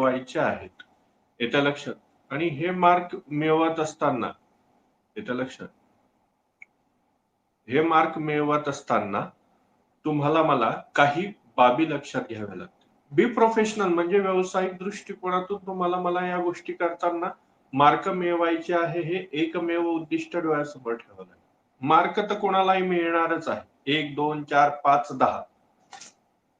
मिळवायचे आहेत. येत्या लक्षात. आणि हे मार्क मिळवत असताना येत्या लक्षात, हे मार्क मिळवत असताना तुम्हाला मला काही बाबी लक्षात घ्याव्या लागतील. बी प्रोफेशनल म्हणजे व्यावसायिक दृष्टिकोनातून तुम्हाला मला या गोष्टी करताना मार्क मिळवायचे आहे हे एकमेव उद्दिष्ट डोळ्यासमोर ठेवावं लागेल. मार्क तर कोणालाही मिळणारच आहे. 1, 2, 4, 5, 10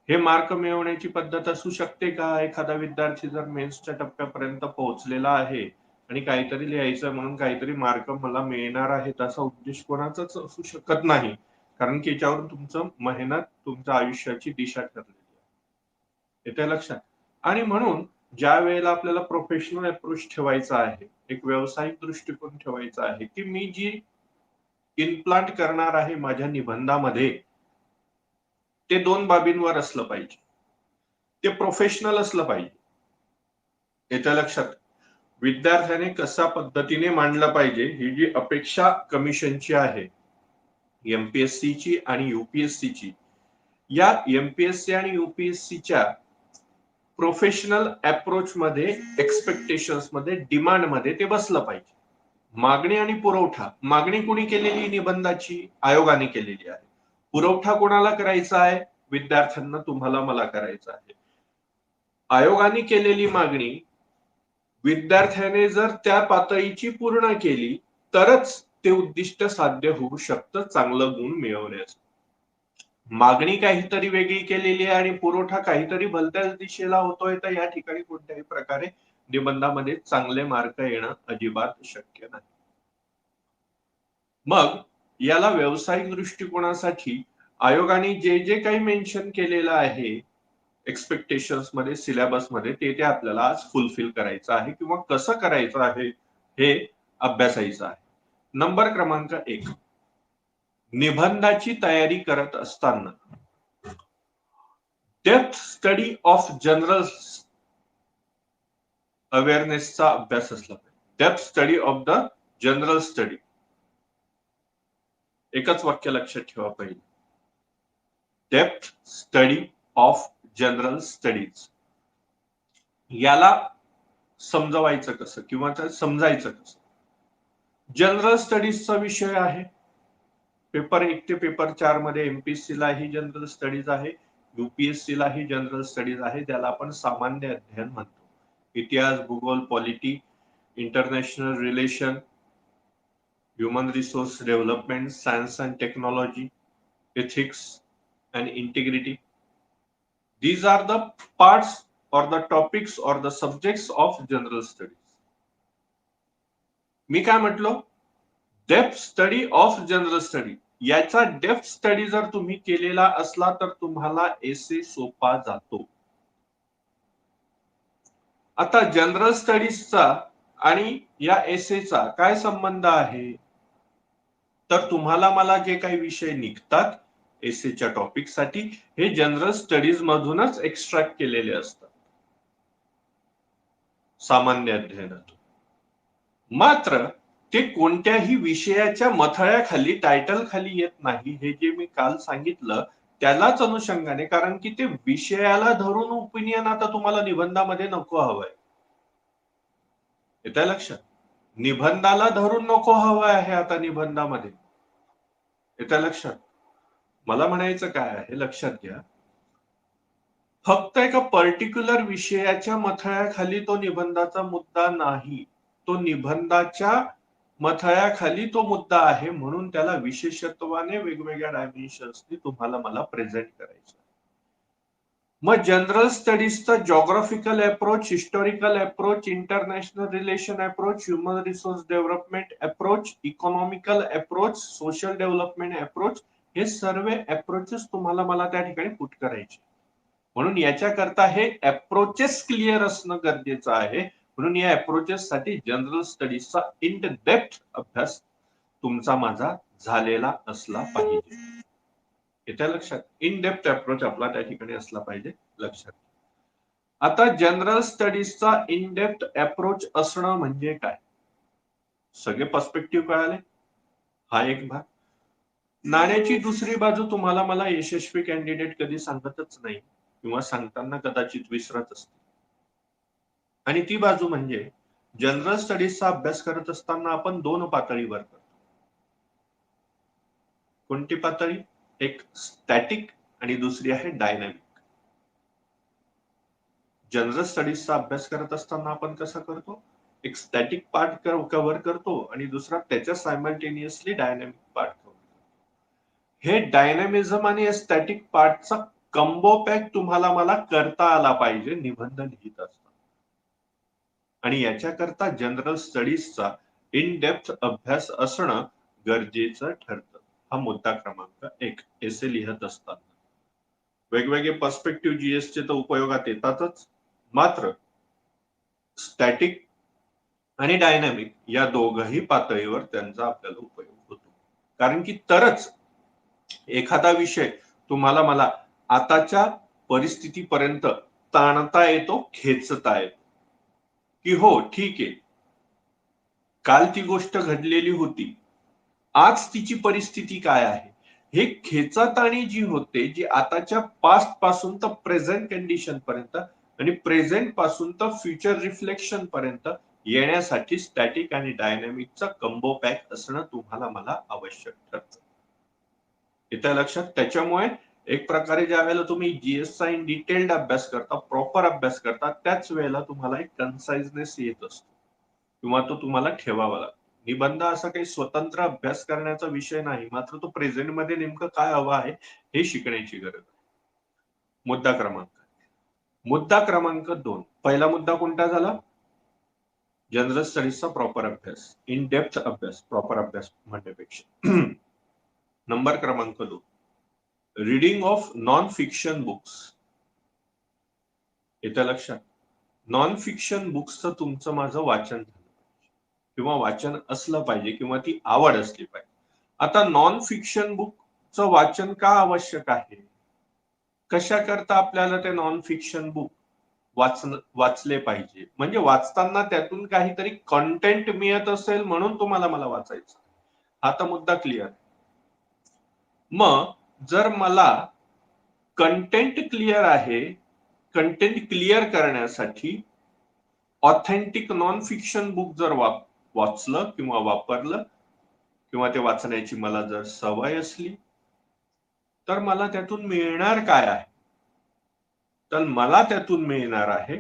हे मार्क मिळवण्याची पद्धत असू शकते का? एखादा विद्यार्थी जर मेन्सच्या टप्प्यापर्यंत पोहोचलेला आहे आणि काहीतरी लिहायचं म्हणून काहीतरी मार्क मला मिळणार आहेत असा उद्देश कोणाचाच असू शकत नाही. कारण की याच्यावरून तुमचं मेहनत, तुमच्या आयुष्याची दिशा ठरलेली आहे. येत्या लक्षात. आणि म्हणून ज्या वेळेला आपल्याला प्रोफेशनल अप्रोच ठेवायचा आहे, एक व्यावसायिक दृष्टिकोन ठेवायचा आहे की मी जी इम्प्लांट करणार आहे माझ्या निबंधामध्ये, ते 2 बाबींवर असलं पाहिजे. ते प्रोफेशनल असलं पाहिजे. येत्या लक्षात. विद्यार्थ्याने कशा पद्धतीने मांडलं पाहिजे ही जी अपेक्षा कमिशनची आहे, एमपीएससी ची आणि यूपीएससी ची, या एमपीएससी आणि यूपीएससी च्या प्रोफेशनल अप्रोच मध्ये, एक्सपेक्टेशन्स मध्ये, डिमांड मध्ये ते बसलं पाहिजे. मागणी आणि पुरवठा. मागणी कोणी केलेली निबंधाची? आयोगाने केलेली आहे. पुरवठा कोणाला करायचा आहे? विद्यार्थ्यांना, तुम्हाला, मला करायचा आहे. आयोगाने केलेली मागणी विद्यार्थ्याने जर त्या पातळीची पूर्ण केली तरच ते उद्दिष्ट साध्य होऊ शकतं चांगलं गुण मिळवण्यास. मागणी काहीतरी वेगळी केलेली आहे आणि पुरवठा काहीतरी भलत्याच दिशेला होतोय तर या ठिकाणी कोणत्याही प्रकारे निबंधामध्ये चांगले मार्क येणं अजिबात शक्य नाही. मग याला व्यावसायिक दृष्टिकोनासाठी आयोगाने जे जे काही मेन्शन केलेलं आहे एक्सपेक्टेशन्स मध्ये, सिलेबस मध्ये, ते आपल्याला आज फुलफिल करायचं आहे किंवा कसं करायचं आहे हे अभ्यासायचं आहे. नंबर क्रमांक 1, निबंधाची तयारी करत असताना डेप्थ स्टडी ऑफ जनरल अवेअरनेसचा अभ्यास असला पाहिजे. Depth study of the general study. एकच वाक्य लक्षात ठेवा पाहिजे. Depth study of general studies. याला समजवायचं कसं किंवा समजायचं कसं? जनरल स्टडीजचा विषय आहे. पेपर 1 ते पेपर 4 मध्ये एमपीएससी ला ही जनरल स्टडीज आहे, यूपीएससी ला ही जनरल स्टडीज आहे. त्याला आपण सामान्य अध्ययन म्हणतो. इतिहास, भूगोल, polity, international relation, human resource development, science and technology, ethics and integrity. These are the parts or the topics or the subjects of general studies. मी काय म्हटलो? Depth study of general study. याचा डेप्थ स्टडी जर तुम्ही केलेला असला तर तुम्हाला एसे सोपा जातो. आता जनरल स्टडीजचा आणि या एसेचा काय संबंध आहे? तर तुम्हाला मला जे काही विषय निघतात एसेच्या टॉपिक साठी, हे जनरल स्टडीज मधूनच एक्स्ट्रॅक्ट केलेले असतात सामान्य अध्ययनातून. मात्र ते कोणत्याही विषयाच्या मथळ्याखाली, टायटल खाली येत नाही. हे जे मी काल सांगितलं त्यालाच अनुषंगाने, कारण की ते विषयाला धरून ओपिनियन आता तुम्हाला निबंधामध्ये नको हवंय. येतंय लक्षात? निबंधाला धरून नको हवं आहे आता निबंधामध्ये. येतंय लक्षात? मला म्हणायचं काय आहे लक्षात घ्या. फक्त एका पर्टिक्युलर विषयाच्या मथळ्याखाली तो निबंधाचा मुद्दा नाही. तो निबंधाच्या मथळ्याखाली तो मुद्दा आहे, म्हणून त्याला विशेषत्वाने वेगवेगळ्या डायमेन्शन्सनी तुम्हाला मला प्रेझेंट करायचं. मग जनरल स्टडीजचा geographical approach, historical approach, international relation approach, human resource development approach, economical approach, social development approach, हे सर्व अप्रोचेस तुम्हाला मला त्या ठिकाणी पुट करायचे. म्हणून याच्याकरता हे अप्रोचेस क्लिअर असणं गरजेचं आहे. म्हणून या अप्रोचेस साठी जनरल स्टडीजचा इन डेप्थ अभ्यास तुमचा माझा झालेला असला पाहिजे. येत्या लक्षात? इन डेप्थ अप्रोच आपला त्या ठिकाणी असला पाहिजे, लक्षात. आता जनरल स्टडीजचा इन डेप्थ अप्रोच असणं म्हणजे काय? सगळे पर्स्पेक्टिव्ह कळाले? हा एक भाग. नाण्याची दुसरी बाजू तुम्हाला मला यशस्वी कॅन्डिडेट कधी सांगतच नाही किंवा सांगताना कदाचित विसरत असते. आणि ती बाजू म्हणजे जनरल स्टडीजचा अभ्यास करत असताना आपण दोन पातळीवर करतो. कोणती पातळी? एक स्टॅटिक आणि दुसरी आहे डायनॅमिक. जनरल स्टडीजचा अभ्यास करत असताना आपण कसं करतो? एक स्टॅटिक पार्ट कव्हर करतो आणि दुसरा त्याच्या सायमल्टेनियसली डायनॅमिक पार्ट कव्हर करतो. हे डायनॅमिझम आणि स्टॅटिक पार्टचा कंबो पॅक तुम्हाला मला करता आला पाहिजे निबंध लिहित असताना. आणि याच्याकरता जनरल स्टडीजचा इन डेप्थ अभ्यास असणं गरजेचं ठरतं. हा मुद्दा क्रमांक 1 एसे लिहित असताना. वेगवेगळे पर्स्पेक्टिव्ह जीएसचे तर उपयोगात येतातच, मात्र स्टॅटिक आणि डायनॅमिक या दोघही पातळीवर त्यांचा आपल्याला उपयोग होतो. कारण की तरच एखादा विषय तुम्हाला मला आताच्या परिस्थितीपर्यंत ताणता येतो, खेचता येतो, की हो ठीक आहे, काल ती गोष्ट घडलेली होती, आज तिची परिस्थिती काय आहे, हे खेचाताणी जी होते, जी आताच्या पास्ट पासून तर प्रेझेंट कंडिशन पर्यंत आणि प्रेझेंट पासून तर फ्युचर रिफ्लेक्शन पर्यंत येण्यासाठी स्टॅटिक आणि डायनॅमिकचा कंबो पॅक असणं तुम्हाला मला आवश्यक ठरतं. येत्या लक्षात. त्याच्यामुळे एक प्रकारे ज्या वेळेला तुम्ही जीएसचा इन डिटेल्ड अभ्यास करता, प्रॉपर अभ्यास करता, त्याच वेळेला तुम्हाला एक कन्साइजनेस येत असतो किंवा तो तुम्हाला ठेवावा लागतो. निबंध असा काही स्वतंत्र अभ्यास करण्याचा विषय नाही, मात्र तो प्रेझेंट मध्ये नेमकं काय हवं आहे हे शिकण्याची गरज आहे. मुद्दा क्रमांक 2. पहिला मुद्दा कोणता झाला? जनरल स्टडीजचा प्रॉपर अभ्यास, इन डेप्थ अभ्यास, प्रॉपर अभ्यास म्हणण्यापेक्षा. नंबर क्रमांक 2, reading of non fiction books. येत्या लक्षात. नॉन फिक्शन बुक्सचं तुमचं माझं वाचन झालं किंवा वाचन असलं पाहिजे किंवा ती आवड असली पाहिजे. आता नॉन फिक्शन बुकचं वाचन का आवश्यक आहे? कशा करता आपल्याला ते नॉन फिक्शन बुक वाचले पाहिजे? म्हणजे वाचताना त्यातून काहीतरी कंटेंट मिळत असेल म्हणून तुम्हाला मला वाचायचं. आता मुद्दा क्लिअर. मग जर मला कंटेंट क्लिअर आहे, कंटेंट क्लिअर करण्यासाठी ऑथेंटिक नॉन फिक्शन बुक जर वाचलं किंवा वापरलं किंवा ते वाचण्याची मला जर सवय असली, तर मला त्यातून मिळणार काय आहे? तर मला त्यातून मिळणार आहे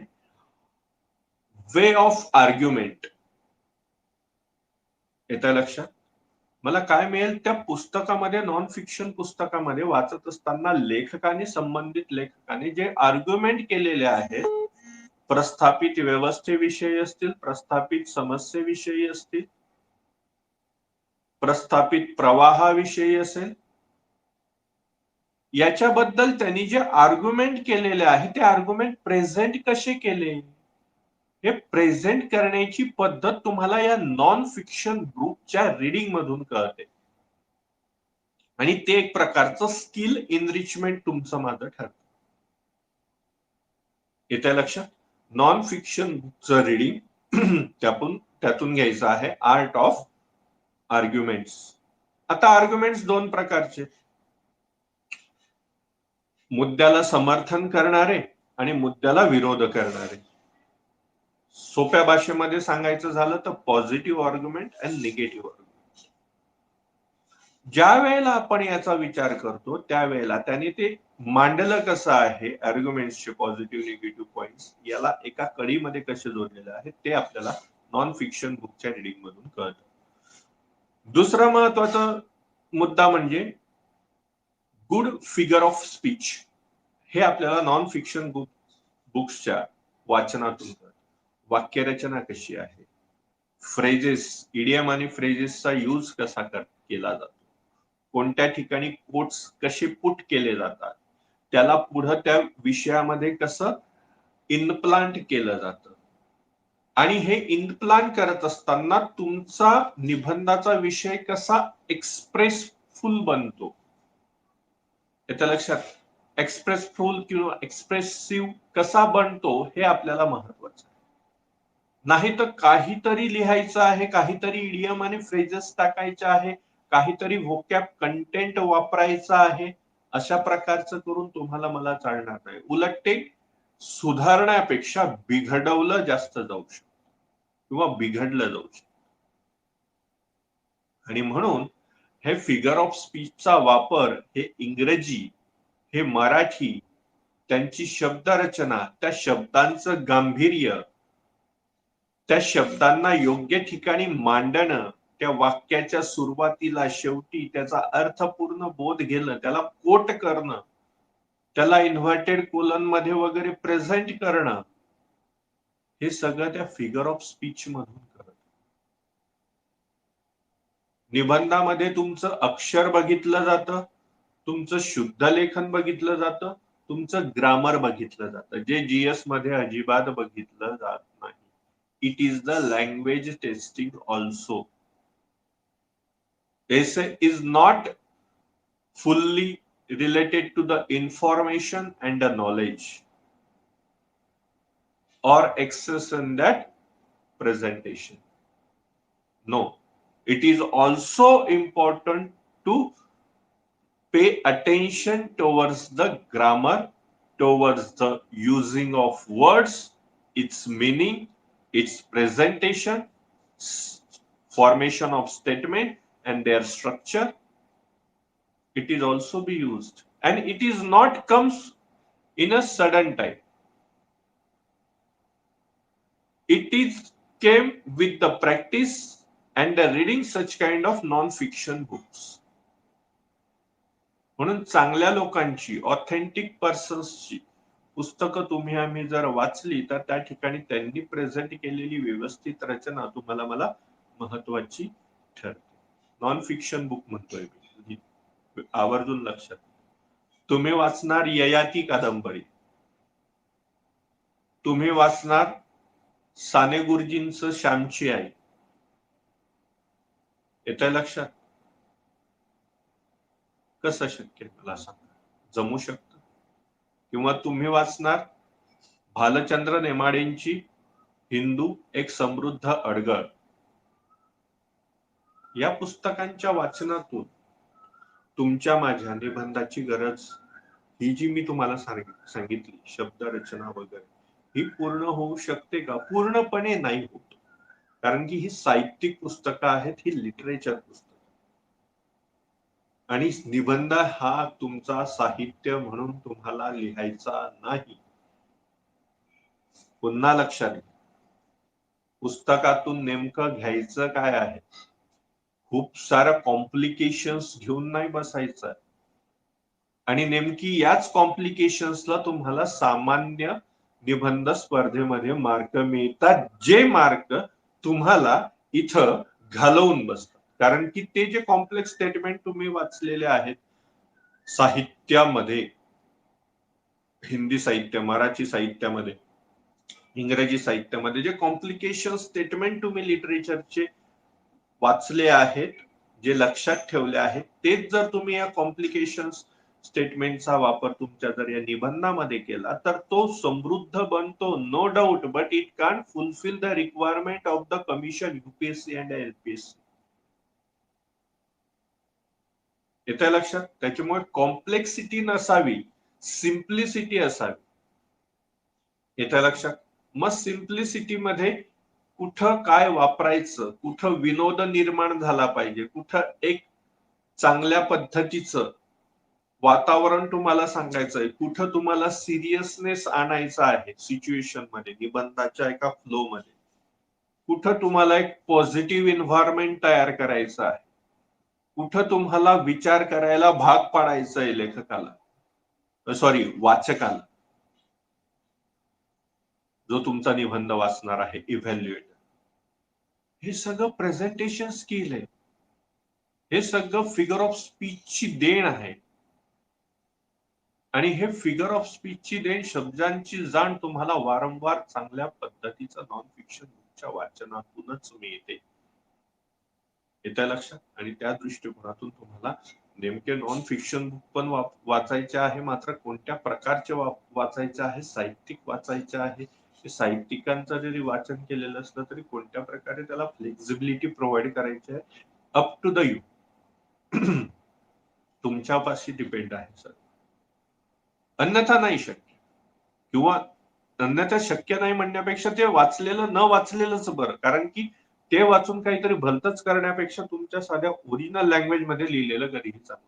वे ऑफ आर्ग्युमेंट. येतं लक्षात. मला काय मिळेल? त्या पुस्तकामध्ये, नॉन फिक्शन पुस्तकामध्ये वाचत असताना लेखकाने, संबंधित लेखकाने जे आर्ग्युमेंट केलेले आहेत, प्रस्थापित व्यवस्थेविषयी असतील, प्रस्थापित समस्येविषयी असतील, प्रस्थापित प्रवाहाविषयी असेल, याच्याबद्दल त्यांनी जे आर्ग्युमेंट केलेले आहे ते आर्ग्युमेंट प्रेझेंट कसे केले, हे प्रेझेंट करण्याची पद्धत तुम्हाला या नॉन फिक्शन बुकच्या रीडिंग मधून कळते. आणि ते एक प्रकारचं स्किल इनरिचमेंट तुमचं माझं ठरतं. येत्या लक्षात. नॉन फिक्शन बुकचं रीडिंग त्यातून घ्यायचं आहे आर्ट ऑफ आर्ग्युमेंट्स. आता आर्ग्युमेंट्स दोन प्रकारचे, मुद्द्याला समर्थन करणारे आणि मुद्द्याला विरोध करणारे. सोप्या भाषेमध्ये सांगायचं झालं तर पॉझिटिव्ह आर्ग्युमेंट आणि निगेटिव्ह आर्ग्युमेंट. ज्या वेळेला आपण याचा विचार करतो त्यावेळेला त्याने ते मांडलं कसं आहे, आर्ग्युमेंट्सचे पॉझिटिव्ह निगेटिव्ह पॉइंट्स याला एका कडीमध्ये कसे जोडलेले आहेत ते आपल्याला नॉन फिक्शन बुकच्या रीडिंग मधून कळतं. दुसरा महत्वाचा मुद्दा म्हणजे गुड फिगर ऑफ स्पीच. हे आपल्याला नॉन फिक्शन बुक्सच्या वाचनातून कळतं. वाक्यरचना कशी आहे, फ्रेजेस, इडियम आणि फ्रेजेसचा यूज कसा केला जातो, कोणत्या ठिकाणी कोट्स कसे पुट केले जातात, त्याला पुढे त्या विषयामध्ये कसं इनप्लांट केलं जातं, आणि हे इनप्लांट करत असताना तुमचा निबंधाचा विषय कसा एक्सप्रेसफुल बनतो. याच्या लक्षात. एक्सप्रेसफुल किंवा एक्सप्रेसिव्ह कसा बनतो हे आपल्याला महत्वाचं आहे. नाही तर काहीतरी लिहायचं आहे, काहीतरी इडियम आणि फ्रेजेस टाकायचे आहे, काहीतरी व्होकॅब कंटेंट वापरायचं आहे, अशा प्रकारचं करून तुम्हाला मला चालणार नाही. उलट ते सुधारण्यापेक्षा बिघडवलं जास्त जाऊ शकतं किंवा बिघडलं जाऊ शकतं. आणि म्हणून हे फिगर ऑफ स्पीचचा वापर हे इंग्रजी, हे मराठी, त्यांची शब्दरचना, त्या शब्दांचं गांभीर्य, त्या शब्दांना योग्य ठिकाणी मांडणं, त्या वाक्याच्या सुरुवातीला शेवटी त्याचा अर्थपूर्ण बोध घेणं, त्याला कोट करणं, त्याला इन्व्हर्टेड कोलन मध्ये वगैरे प्रेझेंट करणं, हे सगळं त्या फिगर ऑफ स्पीच मधून करत. निबंधामध्ये तुमचं अक्षर बघितलं जातं, तुमचं शुद्ध लेखन बघितलं जातं, तुमचं ग्रामर बघितलं जातं, जे जीएस मध्ये अजिबात बघितलं जात नाही. It is the language testing also. Essay is not fully related to the information and the knowledge or excess in that presentation. No, it is also important to pay attention towards the grammar, towards the using of words, its meaning, its presentation, formation of statement and their structure. It is also be used, and it is not comes in a sudden time. It is came with the practice and the reading such kind of non-fiction books. म्हणून चांगल्या लोकांची, authentic पर्सन्सची पुस्तकं तुम्ही आम्ही जर वाचली तर त्या ठिकाणी त्यांनी प्रेझेंट केलेली व्यवस्थित रचना तुम्हाला मला महत्वाची ठरते. नॉन फिक्शन बुक म्हणतोय मी, आवर्जून लक्षात. तुम्ही वाचणार ययाती कादंबरी, तुम्ही वाचणार साने गुरुजींचं श्यामची आई, येतंय लक्षात? कसं शक्य मला सांगा? जमू शकतं? किंवा तुम्ही वाचणार भालचंद्र नेमाडेंची हिंदू एक समृद्ध अडगळ. या पुस्तकांच्या वाचनातून तुमच्या माझ्या निबंधाची गरज ही जी मी तुम्हाला सांगितली शब्दरचना वगैरे, ही पूर्ण होऊ शकते का? पूर्णपणे नाही होत, कारण की ही साहित्यिक पुस्तकं आहेत, ही लिटरेचर पुस्तक. आणि निबंध हा तुमचा साहित्य म्हणून तुम्हाला लिहायचा नाही. पुन्हा लक्षात घ्या, पुस्तकातून नेमकं घ्यायचं काय आहे? खूप सारं कॉम्प्लिकेशन्स घेऊन नाही बसायचं, आणि नेमकी याच कॉम्प्लिकेशन्सला तुम्हाला सामान्य निबंध स्पर्धेमध्ये मार्क मिळतात, जे मार्क तुम्हाला इथं घालवून बसतात. कारण की ते जे कॉम्प्लेक्स स्टेटमेंट तुम्ही वाचलेले आहेत साहित्यामध्ये, हिंदी साहित्य, मराठी साहित्यामध्ये, इंग्रजी साहित्यामध्ये जे कॉम्प्लिकेशन स्टेटमेंट तुम्ही लिटरेचरचे वाचले आहेत, जे लक्षात ठेवले आहेत, तेच जर तुम्ही या कॉम्प्लिकेशन स्टेटमेंटचा वापर तुमच्या जर या निबंधामध्ये केला तर तो समृद्ध बनतो, no doubt, but it can't fulfil the requirement of the commission UPSC and LPSC. येतं लक्षात? त्याच्यामुळे कॉम्प्लेक्सिटी नसावी, सिम्प्लिसिटी असावी. येतं लक्षात? मग सिम्प्लिसिटी मध्ये कुठं काय वापरायचं, कुठं विनोद निर्माण झाला पाहिजे, कुठं एक चांगल्या पद्धतीचं वातावरण तुम्हाला सांगायचंय, कुठं तुम्हाला सिरियसनेस आणायचा आहे सिच्युएशन मध्ये, निबंधाच्या एका फ्लो मध्ये, कुठं तुम्हाला एक पॉझिटिव्ह एन्व्हायरमेंट तयार करायचं आहे, कुठं तुम्हाला विचार करायला भाग पाडायचंय लेखकाला, सॉरी वाचकाला, जो तुमचा निबंध वाचणार आहे, इव्हॅल्युएटर. हे सगळं प्रेझेंटेशन स्किल आहे, हे सगळं फिगर ऑफ स्पीचची देण आहे. आणि हे फिगर ऑफ स्पीचची देण, शब्दांची जाण तुम्हाला वारंवार चांगल्या पद्धतीचं नॉन फिक्शन बुकच्या वाचनातूनच मिळते. येतं लक्षात? आणि त्या दृष्टिकोनातून तुम्हाला नेमके नॉन फिक्शन बुक पण वाचायचे आहे, मात्र कोणत्या प्रकारचे वाचायचे आहे, साहित्यिक वाचायचे आहे, साहित्यिकांचं जरी वाचन केलेलं असलं तरी कोणत्या प्रकारे त्याला फ्लेक्झिबिलिटी प्रोव्हाइड करायची आहे, अप टू द यू, तुमच्यापाशी डिपेंड आहे सर. अन्यथा नाही शक्य. किंवा अन्यथा शक्य नाही म्हणण्यापेक्षा ते वाचलेलं न वाचलेलंच बरं, कारण की ते वाचून काहीतरी भलतंच करण्यापेक्षा तुमच्या साध्या ओरिजिनल लँग्वेज मध्ये लिहिलेलं कधीही चांगलं.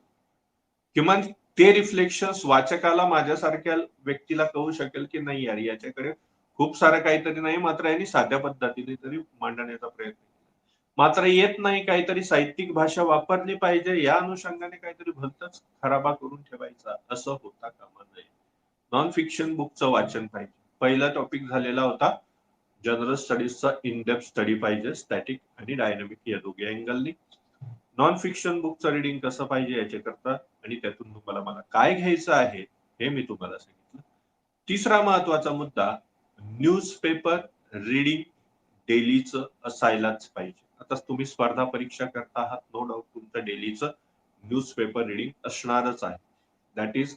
किमान ते रिफ्लेक्शन्स वाचकाला, माझ्यासारख्या व्यक्तीला कळू शकेल की नाही यार, याच्याकडे खूप सारं काहीतरी नाही, मात्र यांनी साध्या पद्धतीने तरी मांडण्याचा प्रयत्न केला. मात्र येत नाही, काहीतरी साहित्यिक भाषा वापरली पाहिजे, या अनुषंगाने काहीतरी भलतंच खराबा करून ठेवायचा, असं होता कामा नये. नॉन फिक्शन बुकचं वाचन पाहिजे. पहिला टॉपिक झालेला होता जनरल स्टडीजचा इन डेप्थ स्टडी पाहिजे, स्टॅटिक आणि डायनामिक या दोघी अँगलनी. नॉन फिक्शन बुकचं रिडिंग कसं पाहिजे याच्याकरता आणि त्यातून तुम्हाला मला काय घ्यायचं आहे हे मी तुम्हाला सांगितलं. तिसरा महत्वाचा मुद्दा, न्यूजपेपर रिडिंग डेलीचं असायलाच पाहिजे. आता तुम्ही स्पर्धा परीक्षा करता आहात, नो डाऊट तुमचं डेलीचं न्यूजपेपर रिडिंग असणारच आहे. That is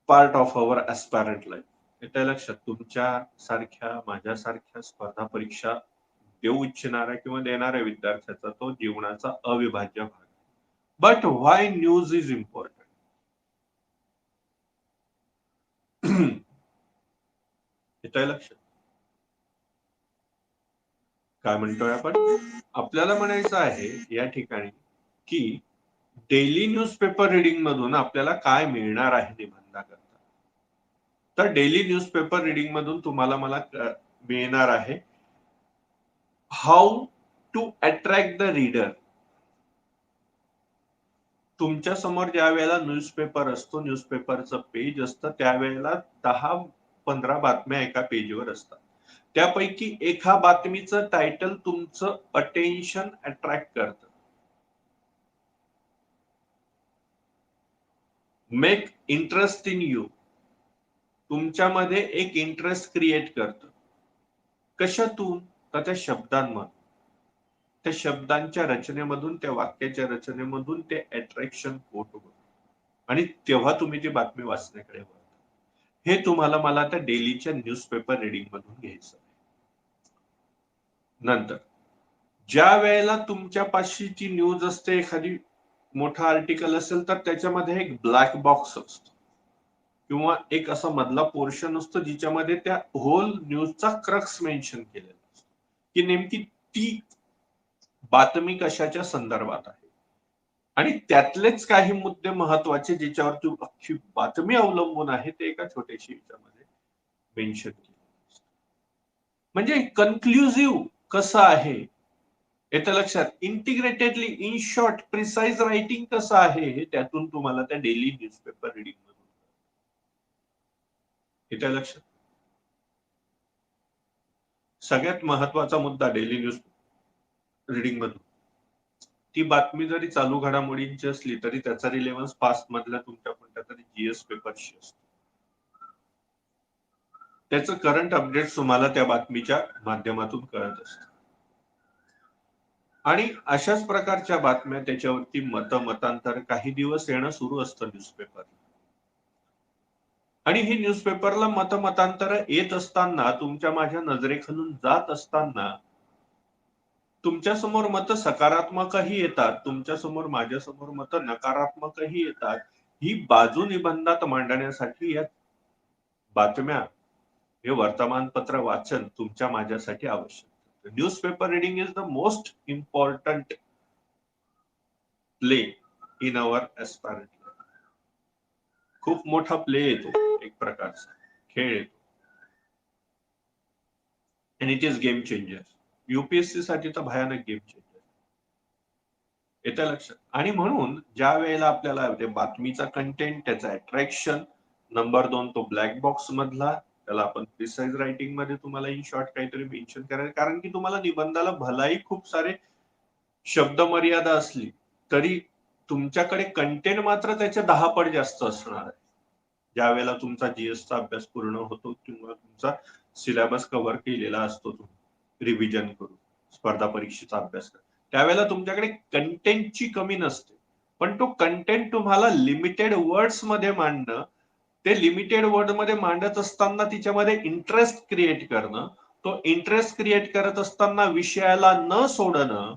part of our aspirant life. येत्या लक्षात, तुमच्या सारख्या, माझ्यासारख्या स्पर्धा परीक्षा देऊ इच्छिणाऱ्या किंवा देणाऱ्या विद्यार्थ्याचा तो जीवनाचा अविभाज्य भाग. But why news is important? येतंय लक्षात काय म्हणतोय आपण? आपल्याला म्हणायचं आहे या ठिकाणी की डेली न्यूजपेपर रिडिंग मधून आपल्याला काय मिळणार आहे निबंधाकरता. तर डेली न्यूजपेपर रिडिंग मधून तुम्हाला मला मिळणार आहे how to attract the reader. तुमच्या समोर ज्या वेळेला न्यूजपेपर असतो, न्यूजपेपरचं पेज असतं, त्यावेळेला 10-15 बातम्या एका पेजवर असतात. त्यापैकी एका बातमीचं टायटल तुमचं अटेन्शन अट्रॅक्ट करतं. मेक इंटरेस्ट इन यू, तुमच्यामध्ये एक इंटरेस्ट क्रिएट करतं. कशातून? तर त्या शब्दांमधून, त्या शब्दांच्या रचनेमधून, त्या वाक्याच्या रचनेमधून ते अट्रॅक्शन होत आणि तेव्हा तुम्ही ती बातमी वाचण्याकडे वळता. हे तुम्हाला मला त्या डेलीच्या न्यूजपेपर रिडिंग मधून घ्यायचं. नंतर ज्या वेळेला तुमच्या पाशीची न्यूज असते, एखादी मोठा आर्टिकल असेल तर त्याच्यामध्ये एक ब्लॅक बॉक्स असतो किंवा एक असा मधला पोर्शन असतो जिच्यामध्ये त्या होल न्यूजचा क्रक्स मेन्शन केलेला असतो की नेमकी ती बातमी कशाच्या संदर्भात आहे आणि त्यातलेच काही मुद्दे महत्वाचे ज्याच्यावरती अख्खी बातमी अवलंबून आहे ते एका छोट्याशी याच्यामध्ये मेन्शन केले. म्हणजे कन्क्लुझिव्ह कसं आहे येतं लक्षात, इंटिग्रेटेडली, इन शॉर्ट, प्रिसाइज रायटिंग कसं आहे हे त्यातून तुम्हाला त्या डेली न्यूजपेपर रिडिंग मधून येतं लक्षात. सगळ्यात महत्वाचा मुद्दा डेली न्यूज रिडिंग मधून, ती बातमी जरी चालू घडामोडींची असली तरी त्याचा रिलेव्हन्स पास्ट मधल्या तुमच्या कोणत्या तरी जीएस पेपरशी असतो. त्याचं करंट अपडेट तुम्हाला त्या बातमीच्या माध्यमातून कळत असतं आणि अशाच प्रकारच्या बातम्या, त्याच्यावरती मतांतर काही दिवस येणं सुरू असतं न्यूजपेपर. आणि ही न्यूजपेपरला मतांतर येत असताना, तुमच्या माझ्या नजरेखालून जात असताना तुमच्या समोर मत सकारात्मकही येतात, तुमच्या समोर माझ्या समोर मत नकारात्मकही येतात. ही बाजू निबंधात मांडण्यासाठी या बातम्या, हे वर्तमानपत्र वाचन तुमच्या माझ्यासाठी आवश्यक. Newspaper reading is the most important play in our aspirant. खूप मोठा प्ले येतो, एक प्रकारचा खेळ येतो. आणि it is game changer. UPSC साठी तर भयानक गेम चेंजर येतं लक्षात. आणि म्हणून ज्या वेळेला आपल्याला बातमीचा कंटेंट, त्याचा अट्रॅक्शन, नंबर 2 तो ब्लॅक बॉक्स मधला, त्याला आपण प्रिसाइज रायटिंग मध्ये तुम्हाला इन शॉर्ट काहीतरी मेन्शन करायचं, कारण की तुम्हाला निबंधाला भलाई खूप सारे शब्द मर्यादा असली तरी तुमच्याकडे कंटेंट मात्र त्याच्या 10 पट जास्त असणार आहे. ज्या वेळेला तुमचा जीएसचा अभ्यास पूर्ण होतो किंवा तुमचा सिलेबस कव्हर केलेला असतो, रिव्हिजन करून स्पर्धा परीक्षेचा अभ्यास करा, त्यावेळेला तुमच्याकडे कंटेंटची कमी नसते, पण तो कंटेंट तुम्हाला लिमिटेड वर्ड्स मध्ये मांडणं, ते लिमिटेड वर्ड मध्ये मांडत असताना तिच्यामध्ये इंटरेस्ट क्रिएट करणं, तो इंटरेस्ट क्रिएट करत असताना विषयाला न सोडणं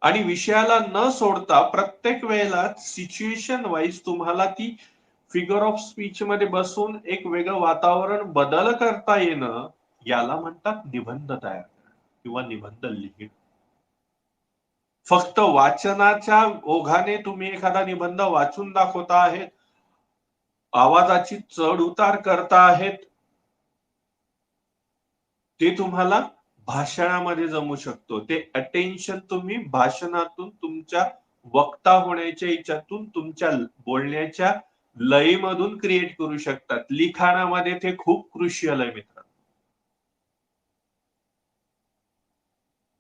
आणि विषयाला न सोडता प्रत्येक वेळेला सिच्युएशन वाईज तुम्हाला ती फिगर ऑफ स्पीच मध्ये बसून एक वेगळं वातावरण बदल करता येणं, याला म्हणतात निबंध तयार करणं किंवा निबंध लिहिणं. फक्त वाचनाच्या ओघाने तुम्ही एखादा निबंध वाचून दाखवता आहेत, आवाजाची चढ उतार करता आहेत, ते तुम्हाला भाषणामध्ये जमू शकतो. ते अटेन्शन तुम्ही भाषणातून, तुमच्या वक्ता होण्याच्या याच्यातून, तुमच्या बोलण्याच्या लयीमधून क्रिएट करू शकतात. लिखाणामध्ये ते खूप क्रुशियल आहे मित्रांनो.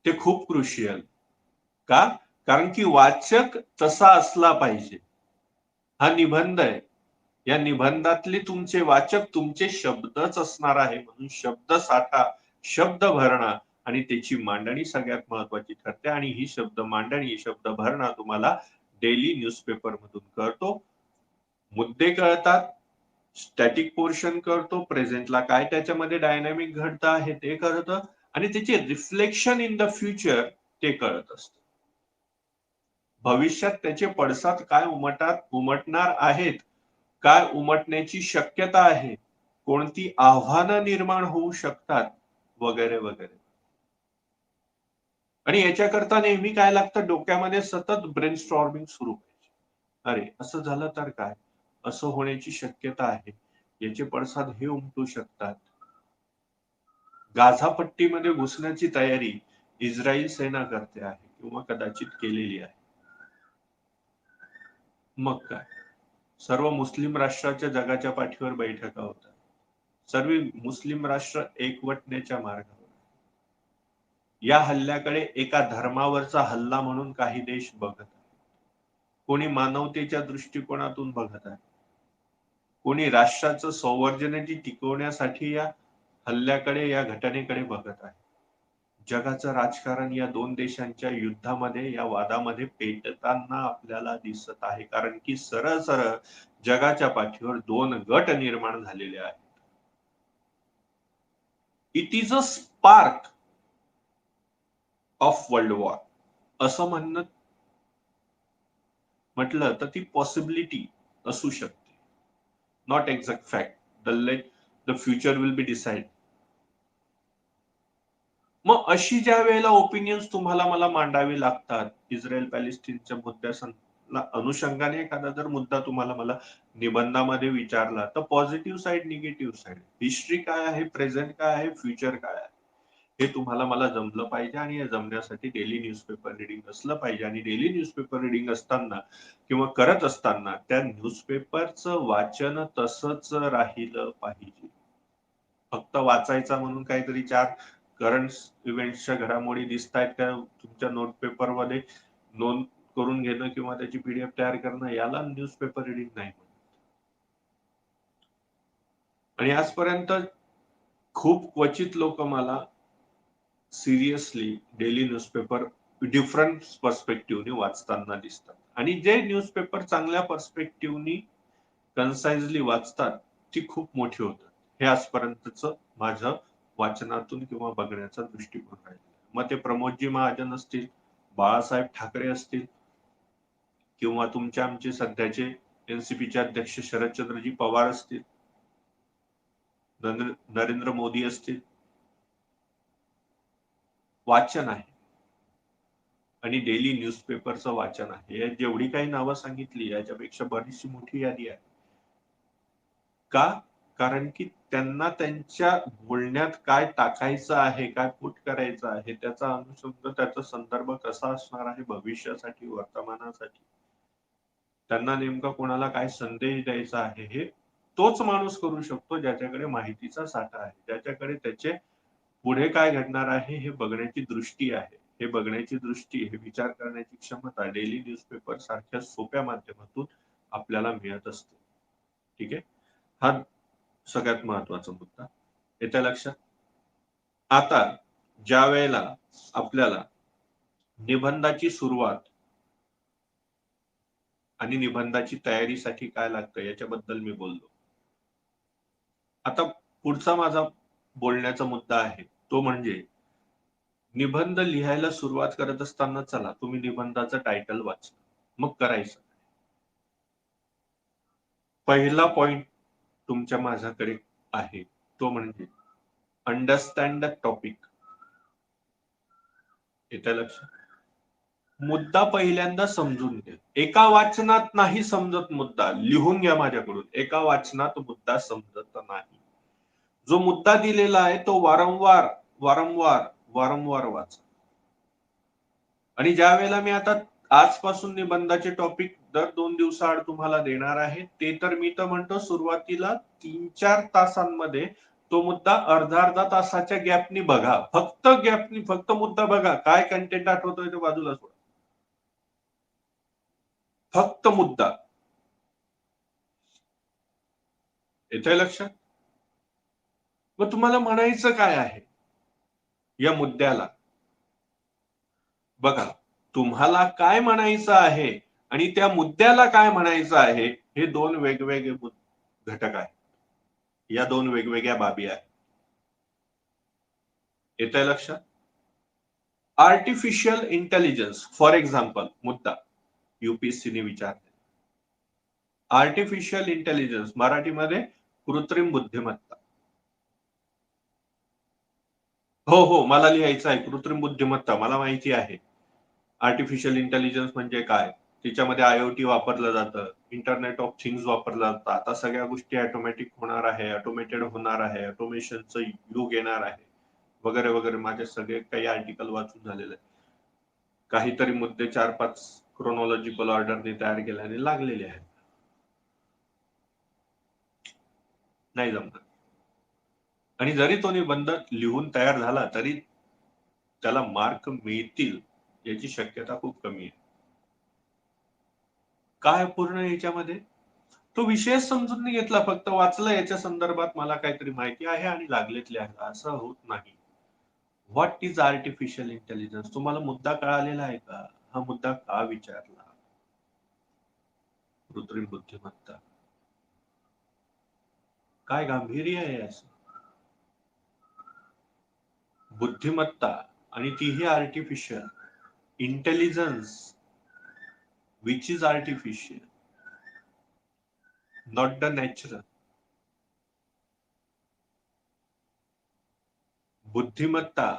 ते खूप क्रुशियल. का? कारण की वाचक तसा असला पाहिजे. हा निबंध आहे. या निबंधातले तुमचे वाचक तुमचे शब्दच असणार आहे. म्हणून शब्द साठा, शब्द भरणा आणि त्याची मांडणी सगळ्यात महत्वाची ठरते. आणि ही शब्द मांडणी, शब्द भरणा तुम्हाला डेली न्यूजपेपर मधून करतो. मुद्दे कळतात, स्टॅटिक पोर्शन करतो, प्रेझेंटला काय त्याच्यामध्ये डायनामिक घडतं आहे ते कळतं आणि त्याचे रिफ्लेक्शन इन द फ्युचर ते कळत असतं. भविष्यात त्याचे पडसाद काय उमटणार आहेत, काय उमटण्याची शक्यता आहे, कोणती आव्हानं निर्माण होऊ शकतात, वगैरे वगैरे. आणि याच्याकरता नेहमी काय लागतं, डोक्यामध्ये सतत ब्रेनस्टॉर्मिंग सुरू पाहिजे. अरे असं झालं तर काय, असं होण्याची शक्यता आहे, याचे पडसाद हे उमटू शकतात. गाझा पट्टीमध्ये घुसण्याची तयारी इस्रायल सेना करते आहे किंवा कदाचित केलेली आहे. मग काय, सर्व मुस्लिम राष्ट्राच्या जगाच्या पाठीवर बैठका होतात. सर्व मुस्लिम राष्ट्र एकवटण्याच्या मार्गावर. या हल्ल्याकडे एका धर्मावरचा हल्ला म्हणून काही देश बघत आहे. कोणी मानवतेच्या दृष्टिकोनातून बघत आहे. कोणी राष्ट्राचं संवर्जनाची टिकवण्यासाठी या हल्ल्याकडे, या घटनेकडे बघत आहे. जगाचं राजकारण या दोन देशांच्या युद्धामध्ये, या वादामध्ये पेटताना आपल्याला दिसत आहे. कारण की सरळ सरळ जगाच्या पाठीवर दोन गट निर्माण झालेले आहेत. It is a spark of world war असं म्हटलं तर ती पॉसिबिलिटी असू शकते. Not exact fact. The future will be decide. मग अशी ज्या वेळेला ओपिनियन्स तुम्हाला मला मांडावी लागतात, इस्रायल पॅलेस्टिनच्या मुद्द्याला अनुषंगाने एखादा जर मुद्दा तुम्हाला मला निबंधामध्ये विचारला, तर positive side, negative side, history काय आहे, प्रेझेंट काय आहे, फ्युचर काय आहे, हे तुम्हाला मला जमलं पाहिजे. आणि या जमण्यासाठी डेली न्यूजपेपर रिडिंग असलं पाहिजे. आणि डेली न्यूजपेपर रिडिंग असताना किंवा करत असताना त्या न्यूजपेपरचं वाचन तसंच राहिलं पाहिजे. फक्त वाचायचा म्हणून काहीतरी चार करंट इव्हेंट्सच्या घडामोडी दिसतायत का तुमच्या नोटपेपर मध्ये नोंद करून घेणं किंवा त्याची पीडीएफ तयार करणं, याला न्यूजपेपर रिडिंग नाही. आणि आजपर्यंत खूप क्वचित लोक मला सिरियसली डेली न्यूजपेपर डिफरंट पर्स्पेक्टिव्हनी वाचताना दिसतात. आणि जे न्यूजपेपर चांगल्या पर्स्पेक्टिव्हनी कन्साइजली वाचतात ती खूप मोठी होतात. हे आजपर्यंतच माझं वाचनातून किंवा बघण्याचा दृष्टिकोन आहे. मग ते प्रमोदजी महाजन असतील, बाळासाहेब ठाकरे असतील, किंवा तुमच्या आमचे सध्याचे एनसीपीचे अध्यक्ष शरदचंद्रजी पवार असतील, नरेंद्र मोदी असतील, वाचन आहे आणि डेली न्यूजपेपरचं वाचन आहे. जेवढी काही नावं सांगितली याच्यापेक्षा बरीचशी मोठी यादी आहे. का? कारण की त्यांना त्यांच्या बोलण्यात काय टाकायचं आहे, काय पुट करायचं आहे, त्याचा अनुषंग, त्याचा संदर्भ कसा असणार आहे भविष्यासाठी, वर्तमानासाठी, त्यांना नेमका कोणाला काय संदेश द्यायचा आहे, हे तोच माणूस करू शकतो ज्याच्याकडे माहितीचा साठा आहे, ज्याच्याकडे त्याचे पुढे काय घडणार आहे हे बघण्याची दृष्टी आहे. हे बघण्याची दृष्टी, हे विचार करण्याची क्षमता डेली न्यूजपेपर सारख्या सोप्या माध्यमातून आपल्याला मिळत असते. ठीक आहे, हा सगळ्यात महत्वाचा मुद्दा येत्या लक्षात. आता ज्या वेळेला आपल्याला निबंधाची सुरुवात आणि निबंधाची तयारीसाठी काय लागतं याच्याबद्दल मी बोललो. आता पुढचा माझा बोलण्याचा मुद्दा आहे तो म्हणजे निबंध लिहायला सुरुवात करत असताना चला तुम्ही निबंधाचं टायटल वाचलं, मग करायचं पहिला पॉइंट तुमच्या माझ्याकडे आहे तो म्हणजे अंडरस्टँड द टॉपिक. येतं लक्षात? मुद्दा पहिल्यांदा समजून घ्या. एका वाचनात नाही समजत मुद्दा. लिहून घ्या माझ्याकडून. एका वाचनात मुद्दा समजत नाही. जो मुद्दा दिलेला आहे तो वारंवार वारंवार वारंवार वाचा. आणि ज्या वेळेला मी आता आजपासून निबंधाचे टॉपिक दर 2 दिवसाआड तुम्हाला देणार आहे, ते तर मी तर म्हणतो सुरुवातीला 3-4 तासांमध्ये तो मुद्दा अर्धा तासाच्या गॅपनी बघा. फक्त गॅपनी फक्त मुद्दा बघा. काय कंटेंट आठवतोय ते बाजूला सोडा. फक्त मुद्दा. येतंय लक्षात? मग तुम्हाला म्हणायचं काय आहे या मुद्द्याला? बघा, तुम्हाला काय म्हणायचं आहे आणि त्या मुद्द्याला काय म्हणायचं आहे, हे 2 वेगवेगळे घटक आहेत. या 2 वेगवेगळ्या बाबी आहेत. येतंय लक्षात? आर्टिफिशियल इंटेलिजन्स फॉर एक्झाम्पल मुद्दा UPSCने विचारले. आर्टिफिशियल इंटेलिजन्स मराठीमध्ये कृत्रिम बुद्धिमत्ता. हो मला लिहायचं आहे कृत्रिम बुद्धिमत्ता. मला माहिती आहे आर्टिफिशियल इंटेलिजन्स म्हणजे काय. त्याच्यामध्ये IoT वापरलं जातं, इंटरनेट ऑफ थिंग्स वापरलं जातं. आता सगळ्या गोष्टी ऑटोमॅटिक होणार आहे, ऑटोमेटेड होणार आहे, ऑटोमेशनचं युग येणार आहे वगैरे वगैरे. माझे सगळे काही आर्टिकल वाचून झालेले आहे. काहीतरी मुद्दे 4-5 क्रोनॉलॉजिकल ऑर्डरने तयार केल्याने लागलेले आहेत. नाही जमत. आणि जरी तो निबंध लिहून तयार झाला तरी त्याला मार्क मिळतील याची शक्यता खूप कमी आहे. काय पूर्ण याच्यामध्ये तो विषय समजून नाही घेतला, फक्त वाचलं याच्या संदर्भात मला काहीतरी माहिती आहे आणि लागलेत लिहायला, असं होत नाही. What is artificial intelligence? तुम्हाला मुद्दा कळालेला आहे का? हा मुद्दा का विचारला? कृत्रिम बुद्धिमत्ता काय गांभीर्य आहे असं? बुद्धिमत्ता आणि तीही artificial. Intelligence which is artificial, not the natural. बुद्धिमत्ता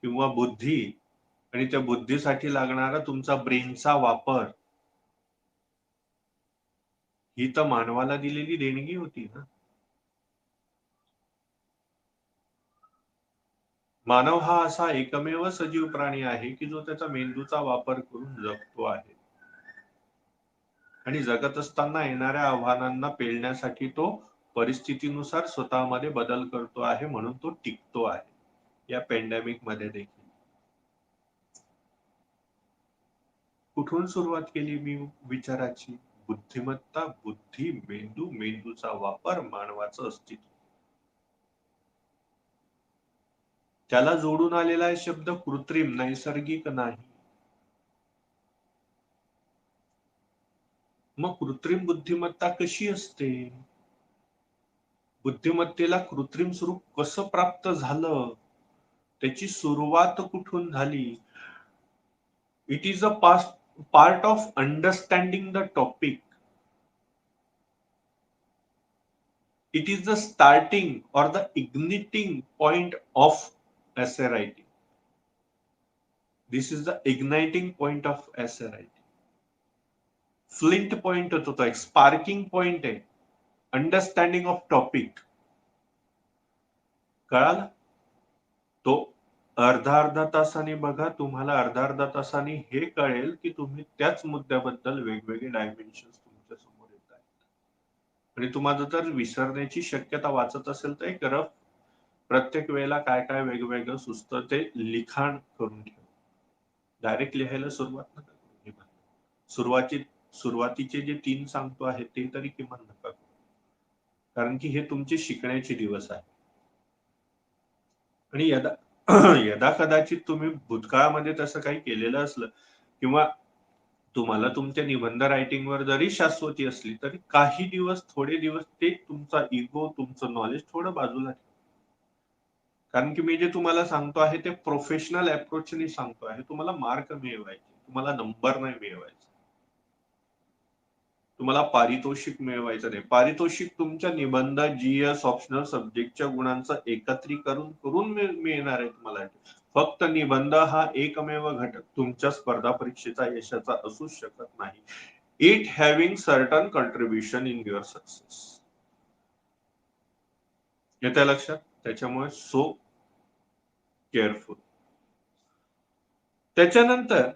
किंवा बुद्धी आणि त्या बुद्धीसाठी लागणारा तुमचा ब्रेनचा वापर ही तर मानवाला दिलेली देणगी होती ना. मानव हा असा एकमेव सजीव प्राणी आहे की जो त्याचा मेंदूचा वापर करून जगतो आहे आणि जगत असताना येणाऱ्या आव्हानांना पेलण्यासाठी तो परिस्थितीनुसार स्वतःमध्ये बदल करतो आहे, म्हणून तो टिकतो आहे या पॅन्डेमिक मध्ये देखील. कुठून सुरुवात केली मी विचाराची? बुद्धिमत्ता, बुद्धी, मेंदू, मेंदूचा वापर, मानवाचं अस्तित्व. त्याला जोडून आलेला आहे शब्द कृत्रिम, नैसर्गिक नाही. मग कृत्रिम बुद्धिमत्ता कशी असते? बुद्धिमत्तेला कृत्रिम स्वरूप कसं प्राप्त झालं? त्याची सुरुवात कुठून झाली? It is a part of understanding the topic. It is the starting or the igniting point of essay writing. This is the igniting point of essay writing. Flint point होतो तो, एक स्पार्किंग पॉइंट आहे. Understanding of topic. कळालं? तो अर्धा तासाने बघा. तुम्हाला अर्धा तासाने हे कळेल की तुम्ही त्याच मुद्द्याबद्दल वेगवेगळे डायमेन्शन्स तुमच्या समोर येत आहेत. आणि तुम्हाला जर विसरण्याची शक्यता वाचत असेल तर एक रफ प्रत्येक वेळेला काय काय वेगवेगळं सुचतं ते लिखाण करून ठेवा. डायरेक्ट लिहायला सुरुवात नका करू. सुरुवातीचे जे 3 सांगतो आहे ते तरी किमान नका करू. कारण की हे तुमचे शिकण्याचे दिवस आहे. आणि यदा कदाचित तुम्ही भूतकाळामध्ये तसं काही केलेलं असलं किंवा तुम्हाला तुमच्या निबंध रायटिंगवर जरी शाश्वती असली तरी काही दिवस, थोडे दिवस ते तुमचा इगो, तुमचं नॉलेज थोडं बाजूला ठेवा. कारण की मी जे तुम्हाला सांगतो आहे ते प्रोफेशनल अप्रोचने सांगतो आहे. तुम्हाला मार्क मिळवायचे, तुम्हाला नंबर नाही मिळवायचे. तुम्हाला पारितोषिक मिळवायचं नाही. पारितोषिक तुमच्या निबंध, जीएस, ऑप्शनल सब्जेक्टच्या गुणांचं एकत्रीकरण करून मिळणार आहे तुम्हाला. फक्त निबंध हा एकमेव घटक तुमच्या स्पर्धा परीक्षेचा यशाचा असू शकत नाही. It having certain contribution in your success. येत्या लक्षात? त्याच्यामुळे सो केअरफुल. त्याच्यानंतर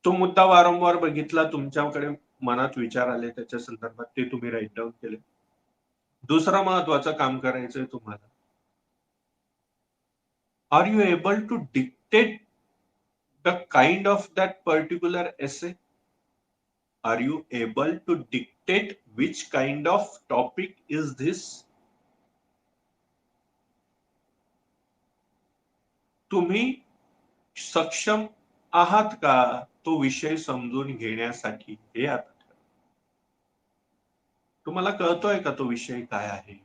तो मुद्दा वारंवार बघितला, तुमच्याकडे मनात विचार आले त्याच्या संदर्भात, ते तुम्ही राईट डाऊन केले. दुसरं महत्वाचं काम करायचंय तुम्हाला. Are you able to dictate the kind of that particular essay? Are you able to dictate which kind of topic is this? तुम्ही सक्षम आहात का तो विषय समजून घेण्यासाठी? हे आता तुम्हाला कळतोय का तो विषय काय आहे?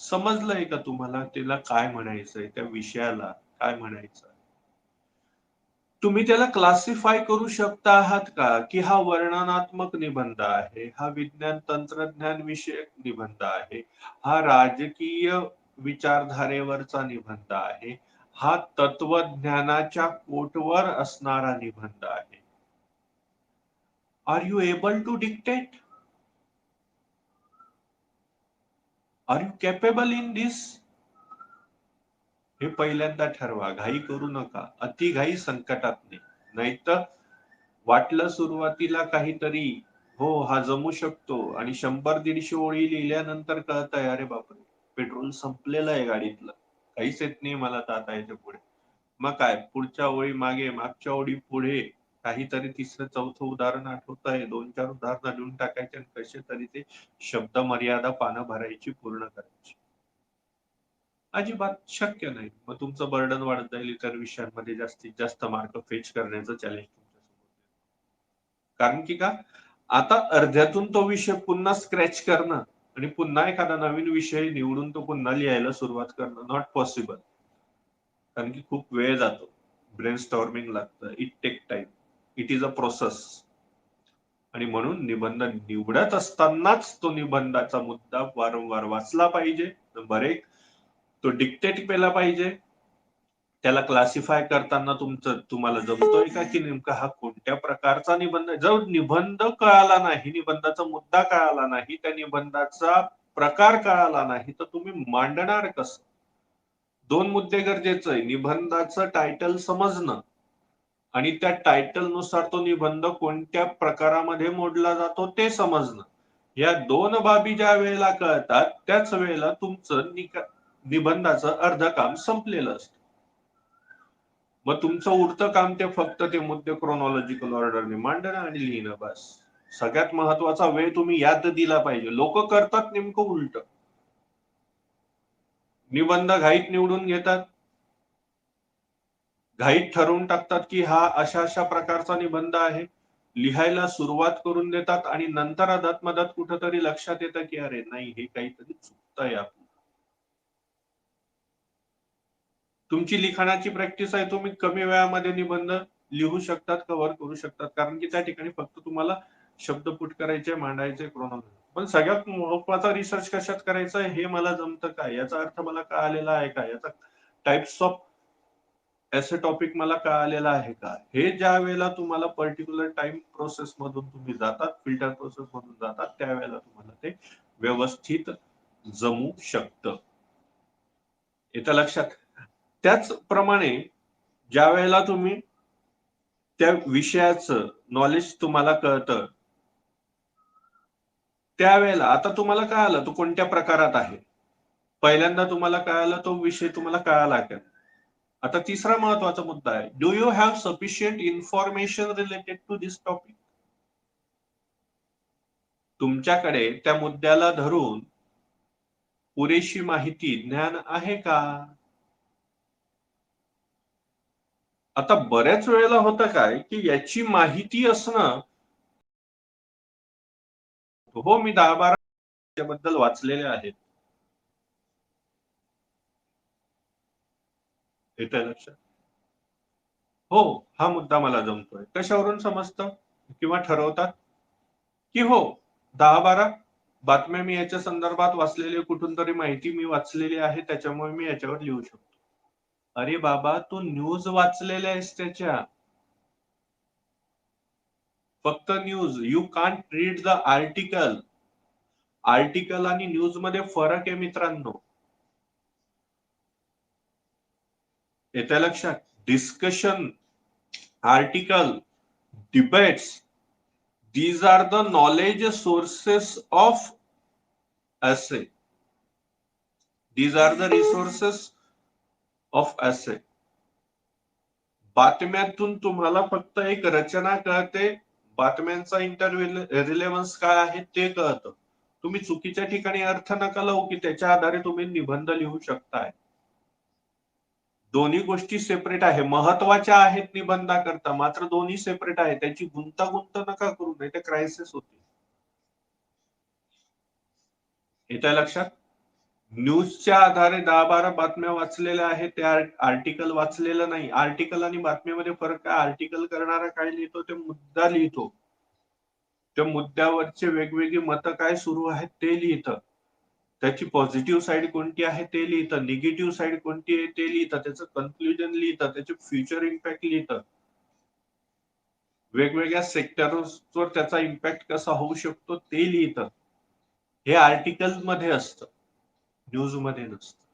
समजलंय का तुम्हाला त्याला काय म्हणायचंय, त्या विषयाला काय म्हणायचं? तुम्ही त्याला क्लासिफाय करू शकता आहात का, की हा वर्णनात्मक निबंध आहे, हा विज्ञान तंत्रज्ञान विषयक निबंध आहे, हा राजकीय विचारधारेवरचा निबंध आहे, हा तत्वज्ञानाच्या कोटवर असणारा निबंध आहे? Are you able to dictate? Are you capable in this? हे पहिल्यांदा ठरवा. घाई करू नका. अति घाई संकटात नाही. नाहीतर वाटलं सुरुवातीला काहीतरी, हो हा जमू शकतो, आणि 100-150 ओळी लिहिल्यानंतर कळतंय अरे बापरे, पेट्रोल संपलेलं आहे गाडीतलं, काहीच येत नाही मला तर आता याच्या पुढे. मग काय, पुढच्या ओळी मागे, मागच्या ओळी पुढे, काहीतरी तिसरं चौथं उदाहरण आठवत आहे, 2-4 उदाहरणं लिहून टाकायचे आणि कसे तरी ते शब्द मर्यादा पानं भरायची, पूर्ण करायची. अजिबात शक्य नाही. मग तुमचं बर्डन वाढत जाईल, इतर विषयांमध्ये जास्तीत जास्त मार्क फेच करण्याचं चॅलेंज तुमच्यासमोर. कारण की का, आता अर्ध्यातून तो विषय पुन्हा स्क्रॅच करणं आणि पुन्हा एखादा नवीन विषय निवडून तो पुन्हा लिहायला सुरुवात करणं नॉट पॉसिबल. कारण की खूप वेळ जातो, ब्रेन स्टॉर्मिंग लागतं, it take time, it is a process. आणि म्हणून निबंध निवडत असतानाच तो निबंधाचा मुद्दा वारंवार वाचला पाहिजे. नंबर 1, तो डिक्टेट केला पाहिजे. त्याला क्लासिफाय करताना तुम्हाला जमतोय का, की नेमका हा कोणत्या प्रकारचा निबंध? जर निबंध कळाला नाही, निबंधाचा मुद्दा कळाला नाही, त्या निबंधाचा प्रकार कळाला नाही, तर तुम्ही मांडणार कसं? 2 मुद्दे गरजेचं आहे. निबंधाचं टायटल समजणं आणि त्या टायटल नुसार तो निबंध कोणत्या प्रकारामध्ये मोडला जातो ते समजणं. या 2 बाबी ज्या वेळेला कळतात त्याच वेळेला तुमचं निबंधाचं अर्ध काम संपलेलं असतं. मग तुमचं उरतं काम ते फक्त ते मुद्दे क्रोनॉलॉजिकल ऑर्डरने मांडणं आणि लिहिणं, बस. सगळ्यात महत्वाचा वेळ तुम्ही यात दिला पाहिजे. लोक करतात नेमकं उलट. निबंध घाईत निवडून घेतात, घाईत ठरवून टाकतात की हा अशा अशा प्रकारचा निबंध आहे, लिहायला सुरुवात करून देतात आणि नंतर अदात मधात कुठंतरी लक्षात येतं की अरे नाही, हे काहीतरी चुकतंय आपलं. तुमची लिखाणाची प्रॅक्टिस आहे, तुम्ही कमी वेळामध्ये निबंध लिहू शकतात, कव्हर करू शकतात, कारण की त्या ठिकाणी फक्त तुम्हाला शब्द पुट करायचे, मांडायचे, क्रोनॉलॉजी. पण सगळ्यात महत्वाचा रिसर्च कशात करायचा आहे, हे मला जमतं का, याचा अर्थ मला कळालेला आहे का, याचा टाइप्स ऑफ ऐसे टॉपिक मला कळालेला आहे का, हे ज्या वेळेला तुम्हाला पर्टिक्युलर टाइम प्रोसेस मधून तुम्ही जातात, फिल्टर प्रोसेस मधून जातात, त्यावेळेला तुम्हाला ते व्यवस्थित जमू शकतं. येतं लक्षात? त्याचप्रमाणे ज्या वेळेला तुम्ही त्या विषयाचं नॉलेज तुम्हाला कळतं, त्यावेळेला आता तुम्हाला कळालं तो कोणत्या प्रकारात आहे. पहिल्यांदा तुम्हाला कळालं तो विषय तुम्हाला कळाला का. आता तिसरा महत्वाचा मुद्दा आहे, do you have sufficient information related to this topic? तुमच्याकडे त्या मुद्द्याला धरून पुरेशी माहिती, ज्ञान आहे का? आता बऱ्याच वेळेला होतं काय, की याची माहिती असणं, हो मी 10-12 त्याबद्दल वाचलेले आहेत. येतंय लक्षात? हो, हा मुद्दा मला जमतोय. कशावरून समजतं? किंवा ठरवतात की हो 10-12 बातम्या मी याच्या संदर्भात वाचलेली, कुठून तरी माहिती मी वाचलेली आहे, त्याच्यामुळे मी याच्यावर लिहू शकतो. अरे बाबा, तू न्यूज वाचलेल्या आहेस त्याच्या. फक्त news. You can't read the article. Article आणि न्यूज मध्ये फरक आहे मित्रांनो. येत्या लक्षात. Discussion, article, debates, these are the knowledge sources of essay. These are the resources of essay. बातम्यातून तुम्हाला फक्त एक रचना कळते, बातम्यांचा रिलेव्हन्स काय आहे ते कळतं. तुम्ही चुकीच्या ठिकाणी अर्थ नका लावू की त्याच्या आधारे तुम्ही निबंध लिहू शकताय. दोन्ही गोष्टी सेपरेट आहे, महत्वाच्या आहेत निबंधाकरता, मात्र दोन्ही सेपरेट आहे. त्याची गुंतागुंत नका करू, नाही तर क्रायसिस होते. येत्या लक्षात. न्यूजच्या आधारे 10-12 बातम्या वाचलेल्या आहेत, त्या आर्टिकल वाचलेलं नाही. आर्टिकल आणि बातमीमध्ये फरक काय? आर्टिकल करणारा काय लिहितो, ते मुद्दा लिहितो. त्या मुद्द्यावरचे वेगवेगळी मतं काय सुरू आहेत ते लिहितं. त्याची पॉझिटिव्ह साईड कोणती आहे ते लिहितं, निगेटिव्ह साईड कोणती आहे ते लिहितं, त्याचं कन्क्लुजन लिहितं, त्याचे फ्युचर इम्पॅक्ट लिहितं, वेगवेगळ्या सेक्टरवर त्याचा इम्पॅक्ट कसा होऊ शकतो ते लिहितं. हे आर्टिकल मध्ये असतं, न्यूज मध्ये नसतं.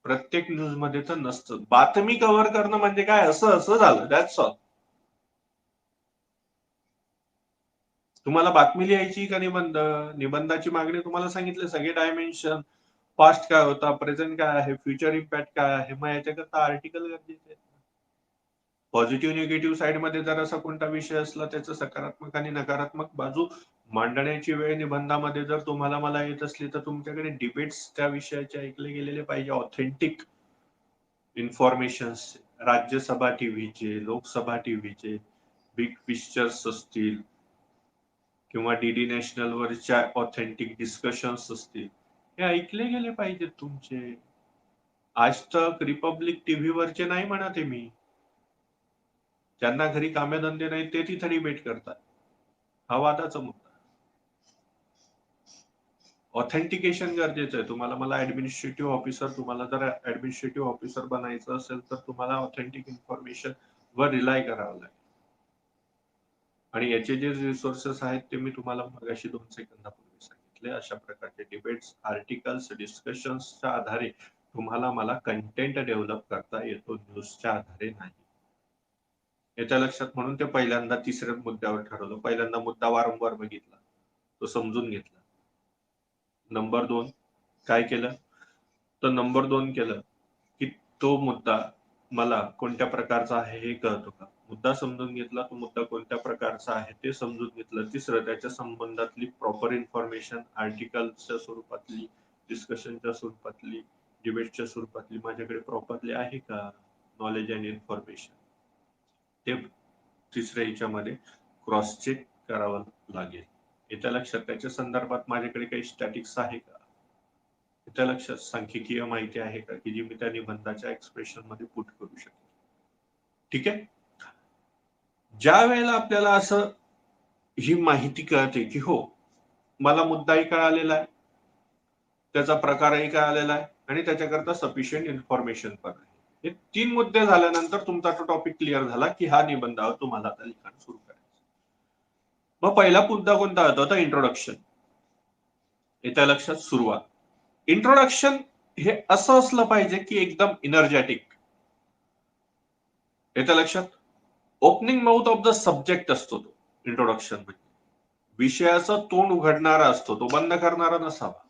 प्रत्येक न्यूज मध्ये तर नसतं. बातमी कव्हर करणं म्हणजे काय, असं असं झालं, दॅट्स ऑल. तुम्हाला बातमी लिहायची का निबंध, निबंधाची मागणी तुम्हाला सांगितले सगळे डायमेन्शन, पास्ट काय होता, प्रेझेंट काय आहे, फ्युचर इम्पॅक्ट काय आहे, मग याच्याकरता आर्टिकल गरजेचे आहे. पॉझिटिव्ह निगेटिव्ह साईड मध्ये जर असा कोणता विषय असला, त्याचं सकारात्मक आणि नकारात्मक बाजू मांडण्याची वेळ निबंधामध्ये जर तुम्हाला मला येत असली, तर तुमच्याकडे डिबेट्स त्या विषयाचे ऐकले गेलेले पाहिजे, ऑथेंटिक इन्फॉर्मेशन्स. राज्यसभा टीव्हीचे, लोकसभा टीव्हीचे बिग पिक्चर्स असतील किंवा डीडी नॅशनल वरच्या ऑथेंटिक डिस्कशन्स असतील, हे ऐकले गेले पाहिजेत तुमचे. आज तक, रिपब्लिक टीव्ही वरचे नाही म्हणत आहे मी. ज्यांना घरी कामेधंदे नाही ते तिथे डिबेट करतात. हा वादाचा मुद्दा. ऑथेंटिकेशन गरजेचं आहे. तुम्हाला मला ऍडमिनिस्ट्रेटिव्ह ऑफिसर, तुम्हाला जर ऍडमिनिस्ट्रेटिव्ह ऑफिसर बनायचं असेल तर तुम्हाला ऑथेंटिक इन्फॉर्मेशन वर रिलाय करावं लागेल. आणि याचे जे रिसोर्सेस आहेत ते मी तुम्हाला मगाशी 2 सेकंदापूर्वी सांगितले. अशा प्रकारचे डिबेट्स, आर्टिकल्स, डिस्कशन्सच्या आधारे तुम्हाला मला कंटेंट डेव्हलप करता येतो, न्यूजच्या आधारे नाही. याच्या लक्षात. म्हणून ते पहिल्यांदा तिसऱ्या मुद्द्यावर ठरवलं. पहिल्यांदा मुद्दा वारंवार बघितला, तो समजून घेतला. नंबर 2 काय केलं, तर नंबर 2 केलं की तो मुद्दा मला कोणत्या प्रकारचा आहे हे कळतो का. मुद्दा समजून घेतला, तो मुद्दा कोणत्या प्रकारचा आहे ते समजून घेतलं. तिसरं, त्याच्या संबंधातली प्रॉपर इन्फॉर्मेशन आर्टिकलच्या स्वरूपातली, डिस्कशनच्या स्वरूपातली, डिबेटच्या स्वरूपातली माझ्याकडे प्रॉपरली आहे का, नॉलेज अँड इन्फॉर्मेशन, ते तिसऱ्या ह्याच्यामध्ये क्रॉस चेक करावं लागेल. येत्या लक्षात. त्याच्या संदर्भात माझ्याकडे काही स्टॅटिक्स आहे का, त्या लक्षात. सांख्यिकीय माहिती आहे का की जी मी त्या निबंधाच्या एक्सप्रेशन मध्ये पुट करू शकेल. ठीक आहे. ज्या वेळेला आपल्याला असं ही माहिती कळते की हो मला मुद्दाही कळालेला आहे, त्याचा प्रकारही कळालेला आहे आणि त्याच्याकरता सफिशियंट इन्फॉर्मेशन पण आहे. हे 3 मुद्दे झाल्यानंतर तुमचा तो टॉपिक क्लिअर झाला की हा निबंधावर तुम्हाला आता लिखाण सुरू करायचं. मग पहिला मुद्दा कोणता होता, तर इंट्रोडक्शन. येत्या लक्षात. सुरुवात. इंट्रोडक्शन हे असं असलं पाहिजे की एकदम इनर्जेटिक. येत्या लक्षात. Opening mouth of the subject असतो तो इंट्रोडक्शन म्हणजे. विषयाचं तोंड उघडणारा असतो तो, बंद करणारा नसावा.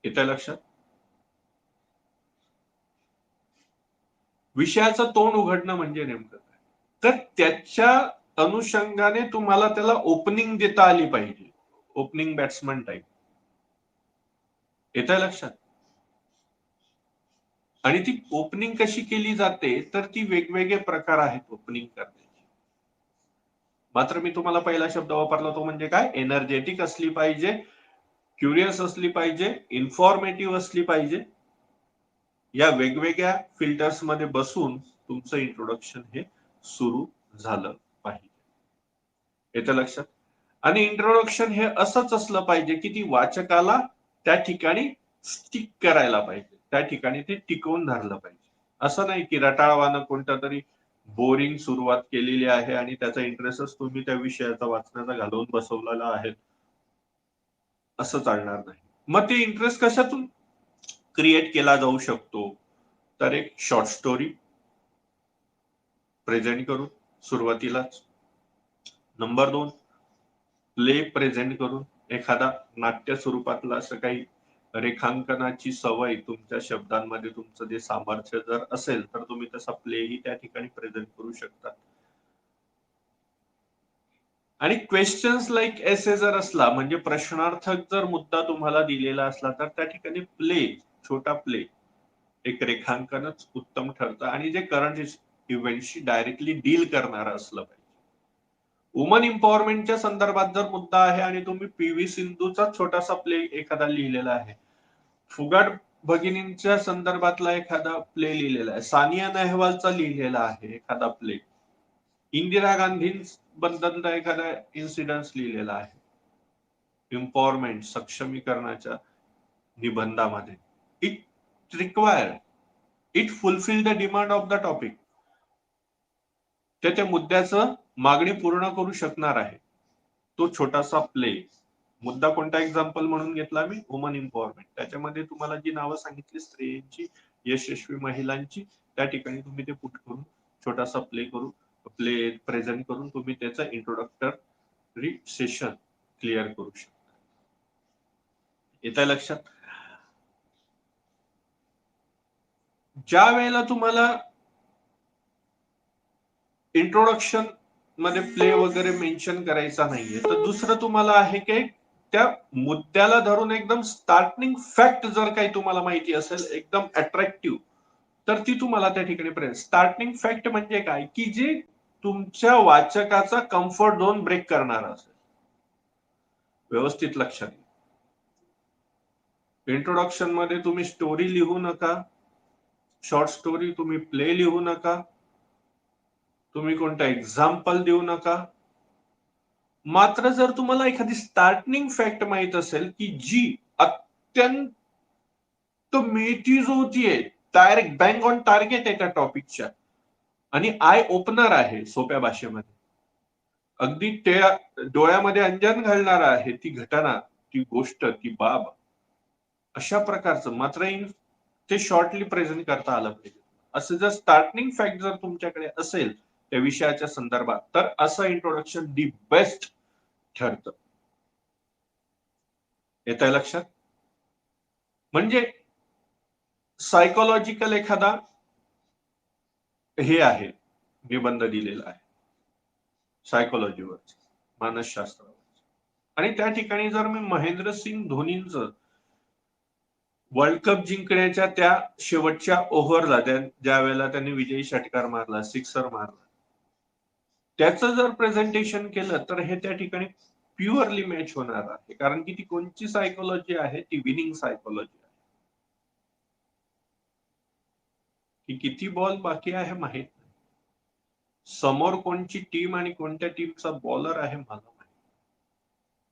येत्या लक्षात. विषयाचं तोंड उघडणं म्हणजे नेमकं काय, तर त्याच्या अनुषंगाने तुम्हाला त्याला ओपनिंग देता आली पाहिजे, ओपनिंग बॅट्समन टाईप. येत्या लक्षात. आणि ती ओपनिंग कशी केली जाते, तर ती वेगवेगळे प्रकार आहेत ओपनिंग करण्याचे. मात्र मी तुम्हाला पहिला शब्द वापरला तो म्हणजे काय, एनर्जेटिक असली पाहिजे, क्युरियस असली पाहिजे, इन्फॉर्मेटिव्ह असली पाहिजे. या वेगवेगळ्या फिल्टर्स मध्ये बसून तुमचं इंट्रोडक्शन हे सुरू झालं पाहिजे. येतं लक्षात? आणि इंट्रोडक्शन हे असंच असलं पाहिजे की ती वाचकाला त्या ठिकाणी स्टिक करायला पाहिजे, त्या ठिकाणी ते टिकवून धरलं पाहिजे. असं नाही की रटाळवानं कोणत्या तरी बोरिंग सुरुवात केलेली आहे आणि त्याचा इंटरेस्टच तुम्ही त्या विषयाचा वाचण्याचा घालवून बसवलेला आहे, असं चालणार नाही. मग ते इंटरेस्ट कशातून क्रिएट केला जाऊ शकतो? तर एक शॉर्ट स्टोरी प्रेझेंट करून सुरुवातीलाच. नंबर 2, प्ले प्रेझेंट करून, एखादा नाट्य स्वरूपातला असं काही रेखांकनाची सवय तुमच्या शब्दांमध्ये तुमचं जे सामर्थ्य जर असेल तर तुम्ही तसा प्लेही त्या ठिकाणी प्रेझेंट करू शकता. आणि क्वेश्चन्स लाईक एसे जर असला, म्हणजे प्रश्नार्थक जर मुद्दा तुम्हाला दिलेला असला तर त्या ठिकाणी प्ले, छोटा प्ले, एक रेखांकनच उत्तम ठरतं आणि जे करंट इव्हेंटशी डायरेक्टली डील करणारं असलं पाहिजे. वुमन एम्पॉवरमेंटच्या संदर्भात जर मुद्दा आहे आणि तुम्ही पी.व्ही. सिंधूचा छोटासा प्ले एखादा लिहिलेला आहे, फुगाट भगिनींच्या संदर्भातला एखादा प्ले लिहिलेला आहे, सानिया नेहवालचा लिहिलेला आहे एखादा प्ले, इंदिरा गांधींबद्दल एखादा इन्सिडन्स लिहिलेला आहे, एम्पॉवरमेंट, सक्षमीकरणाच्या निबंधामध्ये, it require, it fulfill the demand of the topic, त्या मुद्द्याचं मागणी पूर्ण करू शकणार आहे तो छोटासा प्ले. मुद्दा कोणता एक्झाम्पल म्हणून घेतला मी? Woman empowerment. त्याच्यामध्ये तुम्हाला जी नावं सांगितली स्त्रियांची, यशस्वी महिलांची, त्या ठिकाणी तुम्ही ते पुट करून छोटासा प्ले प्रेझेंट करून तुम्ही त्याचं इंट्रोडक्टरी सेशन क्लिअर करू शकता. येतं लक्षात? ज्या वेळेला तुम्हाला इंट्रोडक्शन मध्ये प्ले वगैरे मेन्शन करायचा नाहीये, तर दुसरं तुम्हाला आहे की त्या मुद्द्याला धरून एकदम स्टार्टिंग फॅक्ट जर काही तुम्हाला माहिती असेल एकदम अट्रॅक्टिव्ह, तर ती तुम्हाला त्या ठिकाणी प्रेझेंट. स्टार्टिंग फॅक्ट म्हणजे काय की जे तुमच्या वाचकाचा कम्फर्ट झोन ब्रेक करणार असेल. व्यवस्थित लक्षात घ्या. इंट्रोडक्शन मध्ये तुम्ही स्टोरी लिहू नका, शॉर्ट स्टोरी तुम्ही प्ले लिहू नका, तुम्ही कोणता एक्झाम्पल देऊ नका. मात्र जर तुम्हाला एखादी स्टार्टिंग फॅक्ट माहित असेल की जी अत्यंत मेटीज होतीये, डायरेक्ट बँग ऑन टार्गेट आहे त्या टॉपिकच्या आणि आय ओपनर आहे सोप्या भाषेमध्ये, अगदी त्या डोळ्यामध्ये अंजन घालणार आहे ती घटना, ती गोष्ट, ती बाब, अशा प्रकारचं मात्र ते शॉर्टली प्रेझेंट करता आलं पाहिजे. असं जर स्टार्टिंग फॅक्ट जर तुमच्याकडे असेल त्या विषयाच्या संदर्भात, तर असं इंट्रोडक्शन दी बेस्ट ठरतं. येतंय लक्षात? म्हणजे सायकोलॉजिकल एखादा हे आहे, निबंध दिलेला आहे सायकोलॉजीवर, मानसशास्त्रावर, आणि त्या ठिकाणी जर मी महेंद्रसिंग धोनींचं वर्ल्ड कप जिंकण्याच्या त्या शेवटच्या ओव्हरला, ज्या वेळेला त्यांनी विजयी षटकार मारला, सिक्सर मारला, त्याचं जर प्रेझेंटेशन केलं तर हे त्या ठिकाणी प्युअरली मॅच होणार आहे, कारण की ती कोणची सायकोलॉजी आहे? ती विनिंग सायकोलॉजी आहे. की किती बॉल बाकी आहे माहित नाही, समोर कोणची टीम आणि कोणत्या टीमचा बॉलर आहे मला माहित,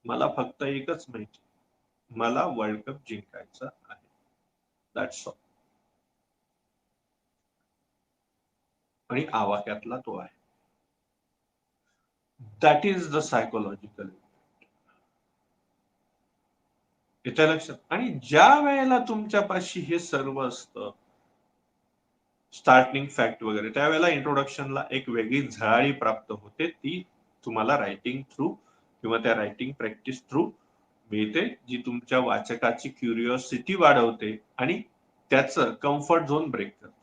मला फक्त एकच माहिती, मला वर्ल्ड कप जिंकायचा आहे. That's all. आणि आवाक्यातला तो आहे. That is the psychological. येत्या लक्षात? आणि ज्या वेळेला तुमच्यापाशी हे सर्व असतं, स्टार्टिंग फॅक्ट वगैरे, त्यावेळेला इंट्रोडक्शनला एक वेगळी झळाळी प्राप्त होते, ती तुम्हाला रायटिंग थ्रू किंवा त्या रायटिंग प्रॅक्टिस थ्रू मिळते, जी तुमच्या वाचकाची क्युरिओसिटी वाढवते आणि त्याचं कम्फर्ट झोन ब्रेक करते.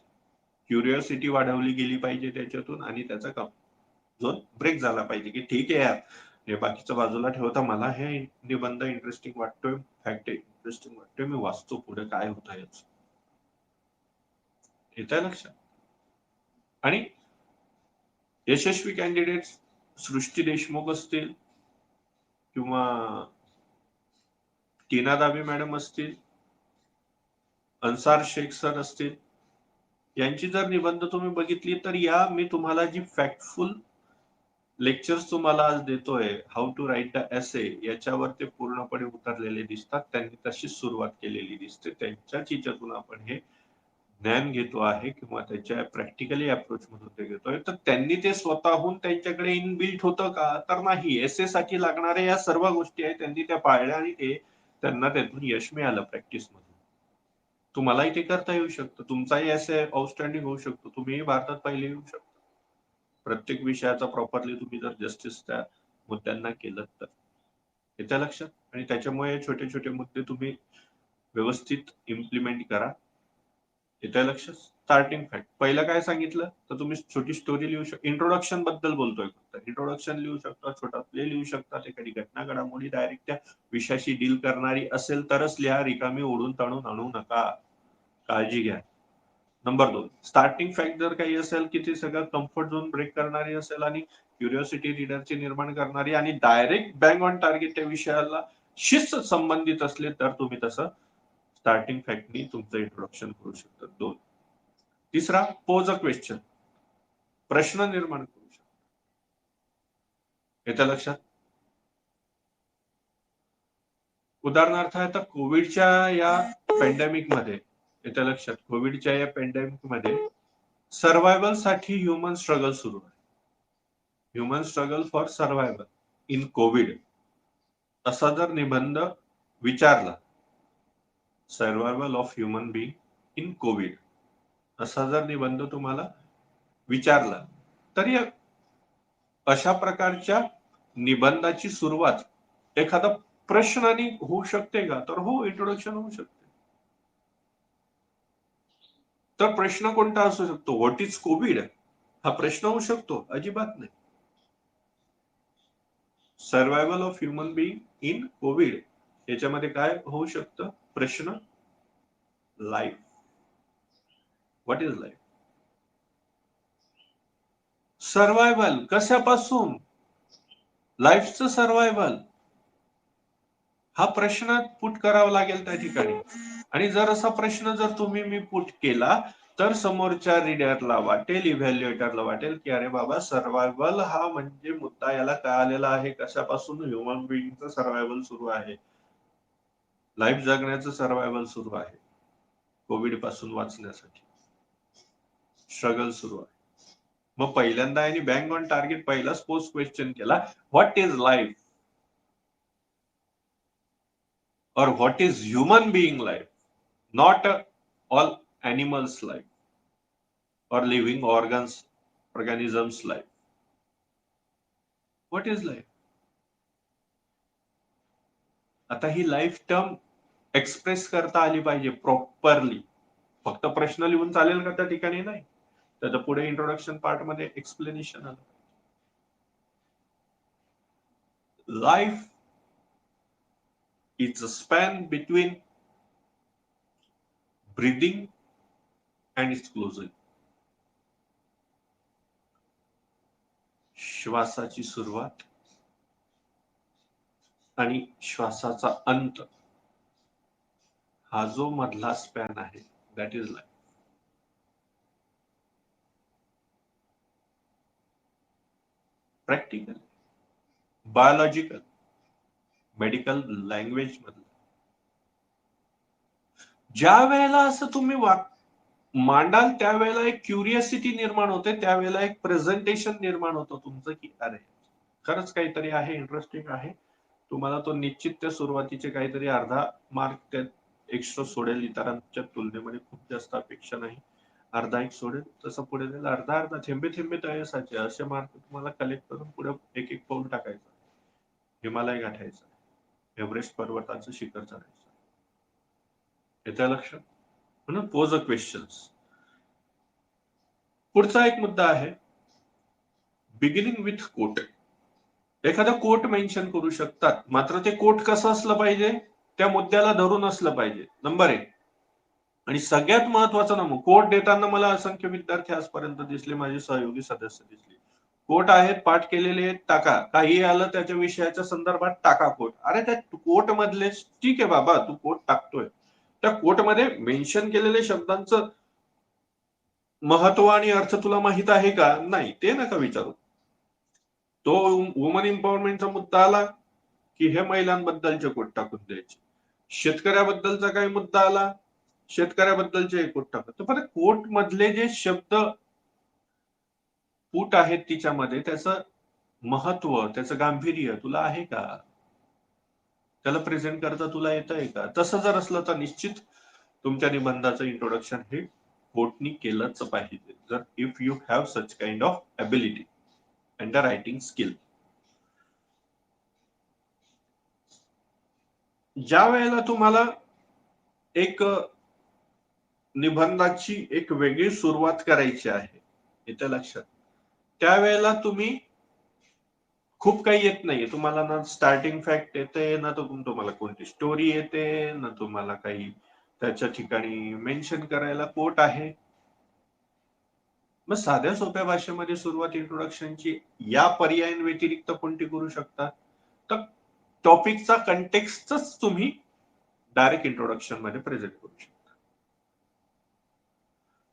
क्युरिओसिटी वाढवली गेली पाहिजे त्याच्यातून आणि त्याचा कम्फर्ट झोन ब्रेक झाला पाहिजे की ठीक आहे यार, हे बाकीचं बाजूला ठेवता, मला हे निबंध इंटरेस्टिंग वाटतोय, फॅक्ट इंटरेस्टिंग वाटतोय, मी वाचतो पुढे काय होतं याच. येतंय लक्षात? आणि यशस्वी कॅन्डिडेट सृष्टी देशमुख असतील किंवा टीना दाबी मॅडम असतील, अन्सार शेख सर असतील, यांची जर निबंध तुम्ही बघितली तर या मी तुम्हाला जी फॅक्टफुल लेक्चर्स तुम्हाला आज देतोय, how to write the essay, याच्यावर ते पूर्णपणे उतरलेले दिसतात. त्यांनी तशीच सुरुवात केलेली दिसते. त्यांच्याच हिच्यातून आपण हे ज्ञान घेतो आहे किंवा त्याच्या प्रॅक्टिकली अप्रोच मधून ते घेतोय. तर त्यांनी ते स्वतःहून त्यांच्याकडे इनबिल्ट होतं का? तर नाही. एसे साठी लागणाऱ्या या सर्व गोष्टी आहेत त्यांनी त्या पाळल्या आणि ते त्यांना त्यातून यश मिळालं प्रॅक्टिस मधून. तुम्हालाही ते करता येऊ शकतं. तुमचाही एसे आउटस्टँडिंग होऊ शकतो. तुम्हीही भारतात पहिले येऊ शकता. प्रत्येक विषयाचा प्रॉपरली तुम्ही जर जस्टिस त्या मुद्द्यांना केलं तर. येत्या लक्षात? आणि त्याच्यामुळे छोटे छोटे मुद्दे तुम्ही व्यवस्थित इम्प्लिमेंट करा. येत्या लक्षात? Starting fact. पहिलं काय सांगितलं? तर तुम्ही छोटी स्टोरी लिहू शकता. इंट्रोडक्शन बद्दल बोलतोय फक्त. इंट्रोडक्शन लिहू शकता, छोटा प्ले लिहू शकता, एखादी घटना घडामोडी डायरेक्ट त्या विषयाशी डील करणारी असेल तरच लिहा. रिकामी ओढून ताणून आणू नका. काळजी घ्या. नंबर 2, स्टार्टिंग फॅक्ट जर काही असेल की ती सगळं कम्फर्ट झोन ब्रेक करणारी असेल आणि क्युरिओसिटी रीडरची निर्माण करणारी आणि डायरेक्ट बँग ऑन टार्गेट त्या विषयाला शिस्त संबंधित असले तर तुम्ही तसं स्टार्टिंग फॅक्टनी तुमचं इंट्रोडक्शन करू शकता. 2. तिसरा, पोज अ क्वेश्चन. प्रश्न निर्माण करू शकता. येत्या लक्षात? उदाहरणार्थ आता कोविडच्या या पॅन्डेमिक मध्ये, येत्या लक्षात, कोविडच्या या पॅन्डेमिक मध्ये सर्व्हायव्हल साठी ह्युमन स्ट्रगल सुरू आहे. Human struggle for survival in Covid असा जर निबंध विचारला, survival of human being in Covid असा जर निबंध तुम्हाला विचारला, तर या अशा प्रकारच्या निबंधाची सुरुवात एखादा प्रश्नाने होऊ शकते का? तर हो, इंट्रोडक्शन होऊ शकते. तर प्रश्न कोणता असू शकतो? What is Covid? हा प्रश्न होऊ शकतो? अजिबात नाही. Survival of human being in Covid याच्यामध्ये काय होऊ शकतं? प्रश्न, life. What is life? Survival कशापासून? लाईफचं सर्व्हायव्हल हा प्रश्न पुट करावा लागेल त्या ठिकाणी. आणि जर असा प्रश्न जर तुम्ही मी पुट केला तर समोरच्या रीडरला वाटेल, इव्हॅल्युएटरला वाटेल की अरे बाबा, सर्व्हायव्हल हा म्हणजे मुद्दा याला कळालेला आहे. कशापासून? ह्युमन बिईंगचं सर्व्हायव्हल सुरू आहे, लाईफ जगण्याचं सर्व्हायव्हल सुरू आहे, कोविड पासून वाचण्यासाठी स्ट्रगल सुरू आहे. मग पहिल्यांदा यांनी बँग ऑन टार्गेट पहिलाच पोस्ट क्वेश्चन केला, what is life or what is human being life, not all animals life or living organisms life. What is life? आता ही लाईफ टर्म एक्सप्रेस करता आली पाहिजे प्रॉपरली. फक्त प्रश्न लिहून चालेल का त्या ठिकाणी? नाही. त्याच्या पुढे इंट्रोडक्शन पार्ट मध्ये एक्सप्लेनेशन आलं. Life is a span between breathing and it's closing. श्वासाची सुरुवात आणि श्वासाचा अंत हा जो मधला स्पॅन आहे, that is life. Practical, biological, medical language मधलं ज्या वेळेला असं तुम्ही मांडाल त्यावेळेला एक क्युरियोसिटी निर्माण होते, त्यावेळेला एक प्रेझेंटेशन निर्माण होतं तुमचं की अरे खरंच काहीतरी आहे, इंटरेस्टिंग आहे. तुम्हाला तो निश्चित त्या सुरुवातीचे काहीतरी अर्धा मार्क त्यात एक्स्ट्रा सोडेल. इतरांच्या तुलनेमध्ये खूप जास्त अपेक्षा नाही, अर्धा एक सोडेल. तसं पुढे जाईल, अर्धा अर्धा, थेंबे थेंबे तळेसाचे असे मार्क तुम्हाला कलेक्ट करून पुढे एक एक पाऊल टाकायचं, हिमालय गाठायचं, एव्हरेस्ट पर्वताचं शिखर चढायचं. येत्या लक्षात? म्हणून पोज अ क्वेश्चन्स. पुढचा एक मुद्दा आहे, बिगिनिंग विथ कोट. एखादा कोट मेन्शन करू शकतात, मात्र ते कोट कसं असलं पाहिजे? त्या मुद्द्याला धरून असलं पाहिजे. नंबर 1. आणि सगळ्यात महत्वाचं नमूद, कोट देताना मला असंख्य विद्यार्थी आजपर्यंत दिसले, माझे सहयोगी सदस्य दिसले, कोट आहेत, पाठ केलेले आहेत, टाका. काही आलं त्याच्या विषयाच्या संदर्भात टाका कोट. अरे त्या कोट मधले, ठीक आहे बाबा, तू कोट टाकतोय, त्या कोट मध्ये मेन्शन केलेल्या शब्दांचं महत्व आणि अर्थ तुला माहित आहे का? नाही, ते नका विचारू. तो वुमन एम्पॉवरमेंटचा मुद्दा आला की हे महिलांबद्दलचे कोट टाकून द्यायचे. शेतकऱ्याबद्दलचा काही मुद्दा आला, शेतकऱ्याबद्दलचे कोट टाकत. तर परत कोट मधले जे शब्द पुट आहेत तिच्यामध्ये, त्याचं महत्व, त्याचं गांभीर्य तुला आहे का? त्याला प्रेझेंट करता तुला येतंय का? तसं जर असलं तर निश्चित तुमच्या निबंधाचं इंट्रोडक्शन हे कोटनी केलंच पाहिजे. जर if you have such kind of ability and the writing skill. ज्या वेळेला तुम्हाला एक निबंधाची एक वेगळी सुरुवात करायची आहे, इथं लक्षात, त्यावेळेला तुम्ही खूप काही येत नाहीये तुम्हाला, ना स्टार्टिंग फॅक्ट येते, ना तुम्हाला कोणती स्टोरी येते, ना तुम्हाला काही त्याच्या ठिकाणी मेन्शन करायला कोट आहे. मग साध्या सोप्या भाषेमध्ये सुरुवात इंट्रोडक्शनची या पर्यायांव्यतिरिक्त कोणती करू शकता? तर टॉपिकचा कंटेक्स्टच तुम्ही डायरेक्ट इंट्रोडक्शन मध्ये प्रेझेंट करू शकता.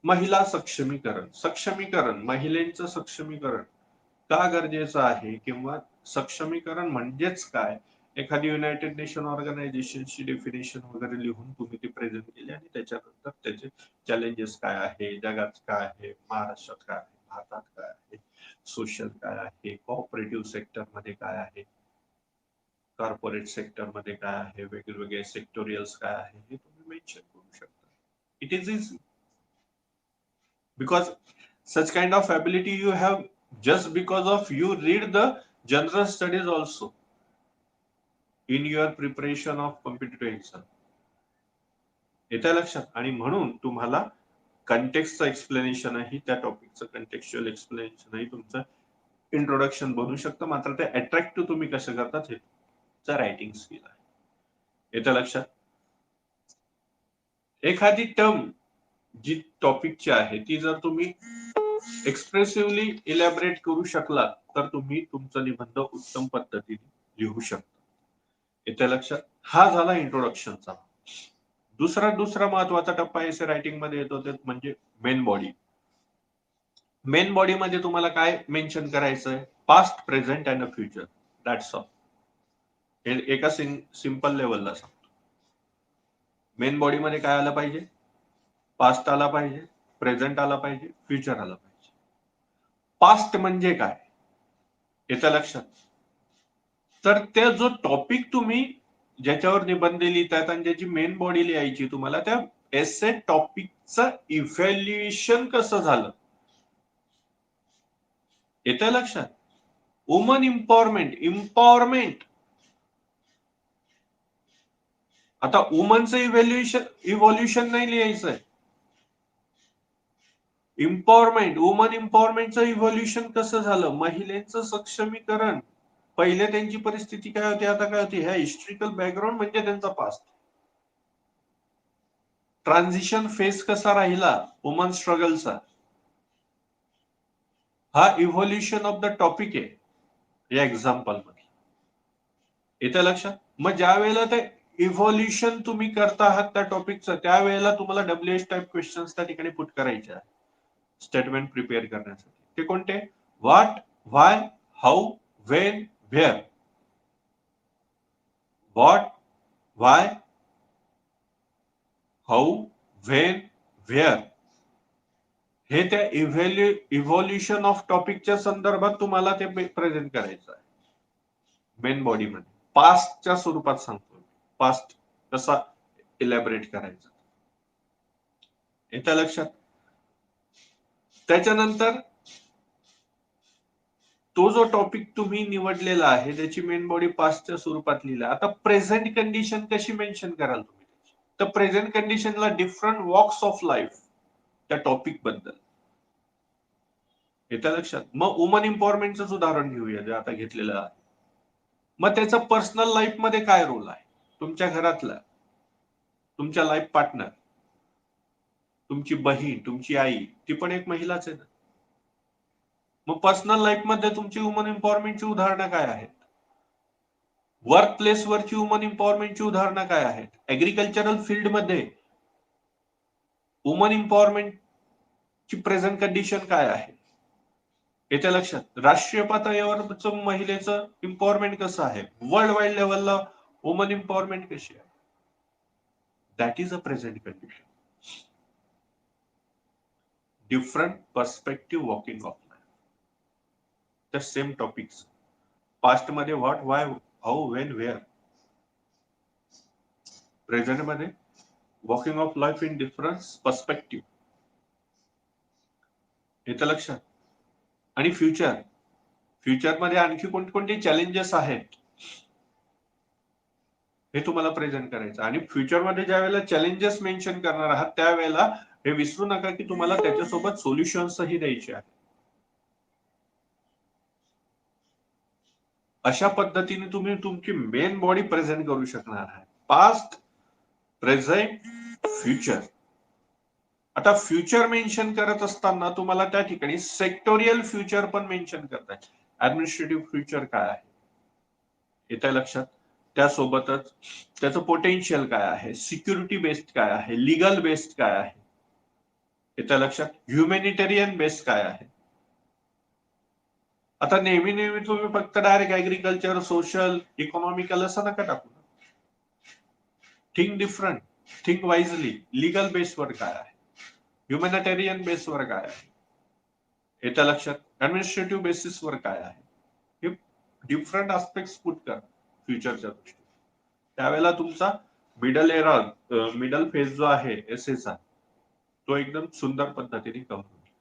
महिला सक्षमीकरण. सक्षमीकरण, महिलेचं सक्षमीकरण का गरजेचं आहे किंवा सक्षमीकरण म्हणजेच काय? एखादी युनायटेड नेशन ऑर्गनायझेशनची डेफिनेशन वगैरे लिहून तुम्ही ती प्रेझेंट केली आणि त्याच्यानंतर त्याचे चॅलेंजेस काय आहे, जगात काय आहे, महाराष्ट्रात काय आहे, भारतात काय आहे, सोशल काय आहे, कोऑपरेटिव्ह सेक्टर मध्ये काय आहे, कॉर्पोरेट सेक्टर मध्ये काय आहे, वेगवेगळे सेक्टोरियल्स काय आहे, हे तुम्ही मेन्शन करू शकता. It is easy because such kind of ability you have just because of you read the general studies also in your preparation of competitive exam. येत्या लक्षात. आणि म्हणून तुम्हाला कंटेक्स्टचं एक्सप्लेनेशनही, त्या टॉपिकचं कंटेक्स्चुअल एक्सप्लेनेशनही तुमचं इंट्रोडक्शन बनू शकतं. मात्र ते अट्रॅक्टिव्ह तुम्ही कसं करतात हे रायटिंग स्किल आहे. येत्या लक्षात. एखादी टर्म जी टॉपिकची आहे ती जर तुम्ही एक्सप्रेसिव्हली इलॅबरेट करू शकला तर तुम्ही तुमचा निबंध उत्तम पद्धतीने लिहू शकता. येत्या लक्षात. हा झाला इंट्रोडक्शनचा. दुसरा महत्वाचा टप्पा एसे रायटिंग मध्ये येतो ते म्हणजे मेन बॉडी. मेन बॉडी मध्ये तुम्हाला काय मेन्शन करायचंय? Past, present and future. That's all. एका सिंपल लेवलला सांगतो. मेन बॉडी मध्ये काय आलं पाहिजे? पास्ट आला पाहिजे, प्रेझेंट आला पाहिजे, फ्युचर आला पाहिजे. पास्ट म्हणजे काय? येत्या लक्षात. तर ते जो टॉपिक तुम्ही ज्याच्यावर निबंध लिहितात आणि ज्याची मेन बॉडी लिहायची तुम्हाला, त्या एसे टॉपिकचं इव्हॅल्युएशन कसं झालं? येत्या लक्षात. Woman empowerment. आता वुमनचं इव्हॉल्युशन नाही लिहायचंय. वुमन इम्पॉवरमेंटचं इव्हॉल्युशन कसं झालं? महिलेचं सक्षमीकरण. पहिले त्यांची परिस्थिती काय होती, आता काय होती, ह्या हिस्ट्रिकल बॅकग्राऊंड म्हणजे त्यांचा पास्ट. ट्रान्झिशन फेज कसा राहिला वुमन स्ट्रगलचा, हा इव्हॉल्युशन ऑफ द टॉपिक आहे या एक्झाम्पल मध्ये. येत्या लक्षात. मग ज्या वेळेला ते इव्हॉल्युशन तुम्ही करता आहात त्या टॉपिकचं, त्यावेळेला तुम्हाला WH टाइप क्वेश्चन्स त्या ठिकाणी पुट करायचे आहे स्टेटमेंट प्रिपेअर करण्यासाठी. ते कोणते? What, why, how, when, where. What, why, how, when, where हे त्या इव्हॉल्युशन ऑफ टॉपिकच्या संदर्भात तुम्हाला ते प्रेझेंट करायचं आहे मेन बॉडी मध्ये. पास्टच्या स्वरूपात सांगतो, पास्ट कसा इलॅबरेट करायचा. येत्या लक्षात. त्याच्यानंतर तो जो टॉपिक तुम्ही निवडलेला आहे त्याची मेन बॉडी पास्टच्या स्वरूपात लिहिला. आता प्रेझेंट कंडिशन कशी मेन्शन कराल तुम्ही? तर प्रेझेंट कंडिशनला डिफरंट वॉक्स ऑफ लाईफ त्या टॉपिक बद्दल. येत्या लक्षात. मग वुमन इम्पॉवरमेंटच उदाहरण घेऊया जे आता घेतलेलं आहे. मग त्याचा पर्सनल लाईफ मध्ये काय रोल आहे? तुमच्या घरातला, तुमच्या लाईफ पार्टनर, तुमची बहीण, तुमची आई, ती पण एक महिलाच आहे ना. मग पर्सनल लाईफ मध्ये तुमची वुमन एम्पॉवरमेंटची उदाहरणं काय आहेत? वर्क प्लेसवरची वुमन एम्पॉवरमेंटची उदाहरणं काय आहेत? ऍग्रिकल्चरल फील्ड मध्ये वुमन एम्पॉवरमेंट ची प्रेझेंट कंडिशन काय आहे. येत्या लक्षात राष्ट्रीय पातळीवर महिलेचं एम्पॉवरमेंट कसं आहे, वर्ल्ड वाईड लेवलला वुमन एम्पॉवरमेंट कशी आहे. That is a present condition. Different perspective walking of life. The same topics. Past मध्ये what, why, how, when, where. Present मध्ये walking of life in different perspective. येतं लक्षात. आणि फ्युचर मध्ये आणखी कोणकोणते चॅलेंजेस आहेत हे तुम्हाला प्रेझेंट करायचं. आणि फ्युचर मध्ये ज्या वेळेला चॅलेंजेस मेन्शन करणार आहात त्यावेळेला हे विसरू नका की तुम्हाला त्याच्यासोबत सोल्युशन्सही द्यायचे आहेत. अशा पद्धतीने तुम्ही तुमची मेन बॉडी प्रेझेंट करू शकणार आहे. Past, present, future. आता फ्युचर मेन्शन करत असताना तुम्हाला त्या ठिकाणी सेक्टोरियल फ्युचर पण मेन्शन करताय. ऍडमिनिस्ट्रेटिव्ह फ्युचर काय आहे येत्या लक्षात. त्यासोबतच त्याचं पोटेन्शियल काय आहे, सिक्युरिटी बेस्ड काय आहे, लिगल बेस्ड काय आहे येत्या लक्षात, ह्युमॅनिटेरियन बेस्ड काय आहे. आता नेहमी तुम्ही फक्त डायरेक्ट ऍग्रिकल्चर, सोशल, इकॉनॉमिकल असं नका टाकू. Think different, think wisely. Legal बेसवर काय आहे, ह्युमॅनिटेरियन बेसवर काय आहे येत्या लक्षात, ऍडमिनिस्ट्रेटिव्ह बेसिसवर काय आहे. हे डिफरंट आस्पेक्ट पुट करा फ्युचरच्या दृष्टीने. त्यावेळेला तुमचा मिडल फेज जो आहे एसएचा तो एकदम सुंदर पद्धतीने कव्हर होईल.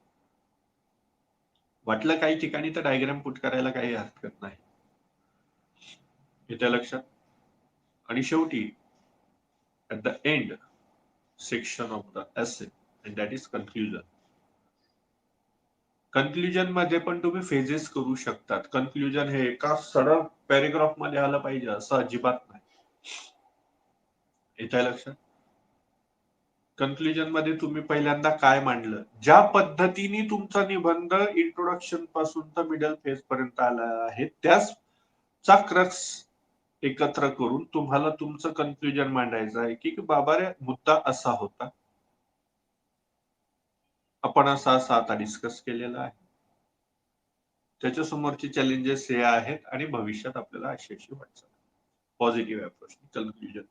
वाटलं काही ठिकाणी तर डायग्राम पुट करायला काही हरकत नाही येत्या लक्षात. आणि शेवटी at the end section of the essay and that is conclusion. Conclusion मध्ये पण तुम्ही फेजेस करू शकतात. कन्क्लुजन हे एका सरळ पॅरेग्राफ मध्ये आलं पाहिजे असं अजिबात नाही येत्या लक्षात. कन्क्लुजन मध्ये तुम्ही पहिल्यांदा काय मांडलं, ज्या पद्धतीने तुमचा निबंध इंट्रोडक्शन पासून तर मिडल फेज पर्यंत आला आहे त्याचा क्रक्स एकत्र करून तुम्हाला तुमचं कन्क्लुजन मांडायचं आहे की बाबा रे मुद्दा असा होता, आपण असा आता डिस्कस केलेला आहे, त्याच्या समोरचे चॅलेंजेस हे आहेत आणि भविष्यात आपल्याला अशी वाटचाल पॉझिटिव्ह अप्रोच कन्क्लुजन.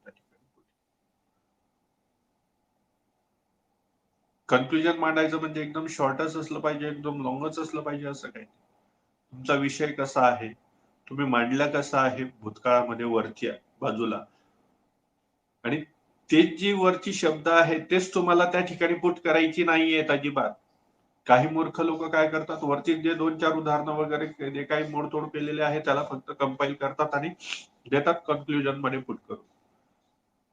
कन्क्लुजन मांडायचं म्हणजे एकदम शॉर्टच असलं पाहिजे, एकदम लॉंगच असलं पाहिजे असं काही. तुमचा विषय कसा आहे, तुम्ही मांडला कसा आहे भूतकाळामध्ये वरती बाजूला, आणि तेच जी वरची शब्द आहेत तेच तुम्हाला त्या ठिकाणी पुट करायची नाहीयेत अजिबात. काही मूर्ख लोक काय करतात, वरती जे 2-4 उदाहरणं वगैरे जे काही मोडतोड केलेले आहे त्याला फक्त कंपाईल करतात आणि देतात कन्क्लुजन मध्ये पुट करून.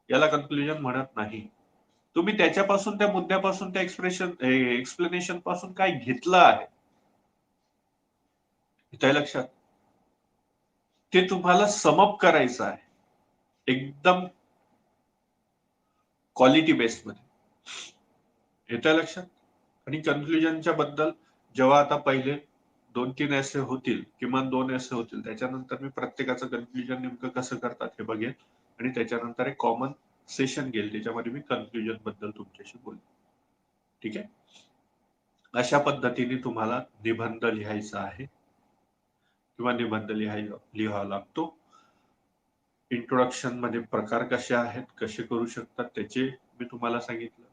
याला कन्क्लुजन म्हणत नाही. तुम्ही त्याच्यापासून, त्या मुद्द्यापासून, त्या एक्सप्लेनेशन पासून काय घेतलं आहे त्या लक्षात, ते तुम्हाला समअप करायचं आहे एकदम क्वालिटी बेस्ड मध्ये येत्या लक्षात. आणि कन्क्लुजनच्या बद्दल जेव्हा आता पहिले 2-3 एसे होतील, किमान 2 एसे होतील, त्याच्यानंतर मी प्रत्येकाचं कन्क्लुजन नेमकं कसं करतात हे बघेन आणि त्याच्यानंतर एक कॉमन सेशन घेईल त्याच्यामध्ये मी कन्क्लुजन बद्दल तुमच्याशी बोलेन. ठीक आहे. अशा पद्धतीने तुम्हाला निबंध लिहायचा आहे किंवा निबंध लिहावा लागतो. इंट्रोडक्शन मध्ये प्रकार कसे आहेत, कसे करू शकतात त्याचे मी तुम्हाला सांगितलं.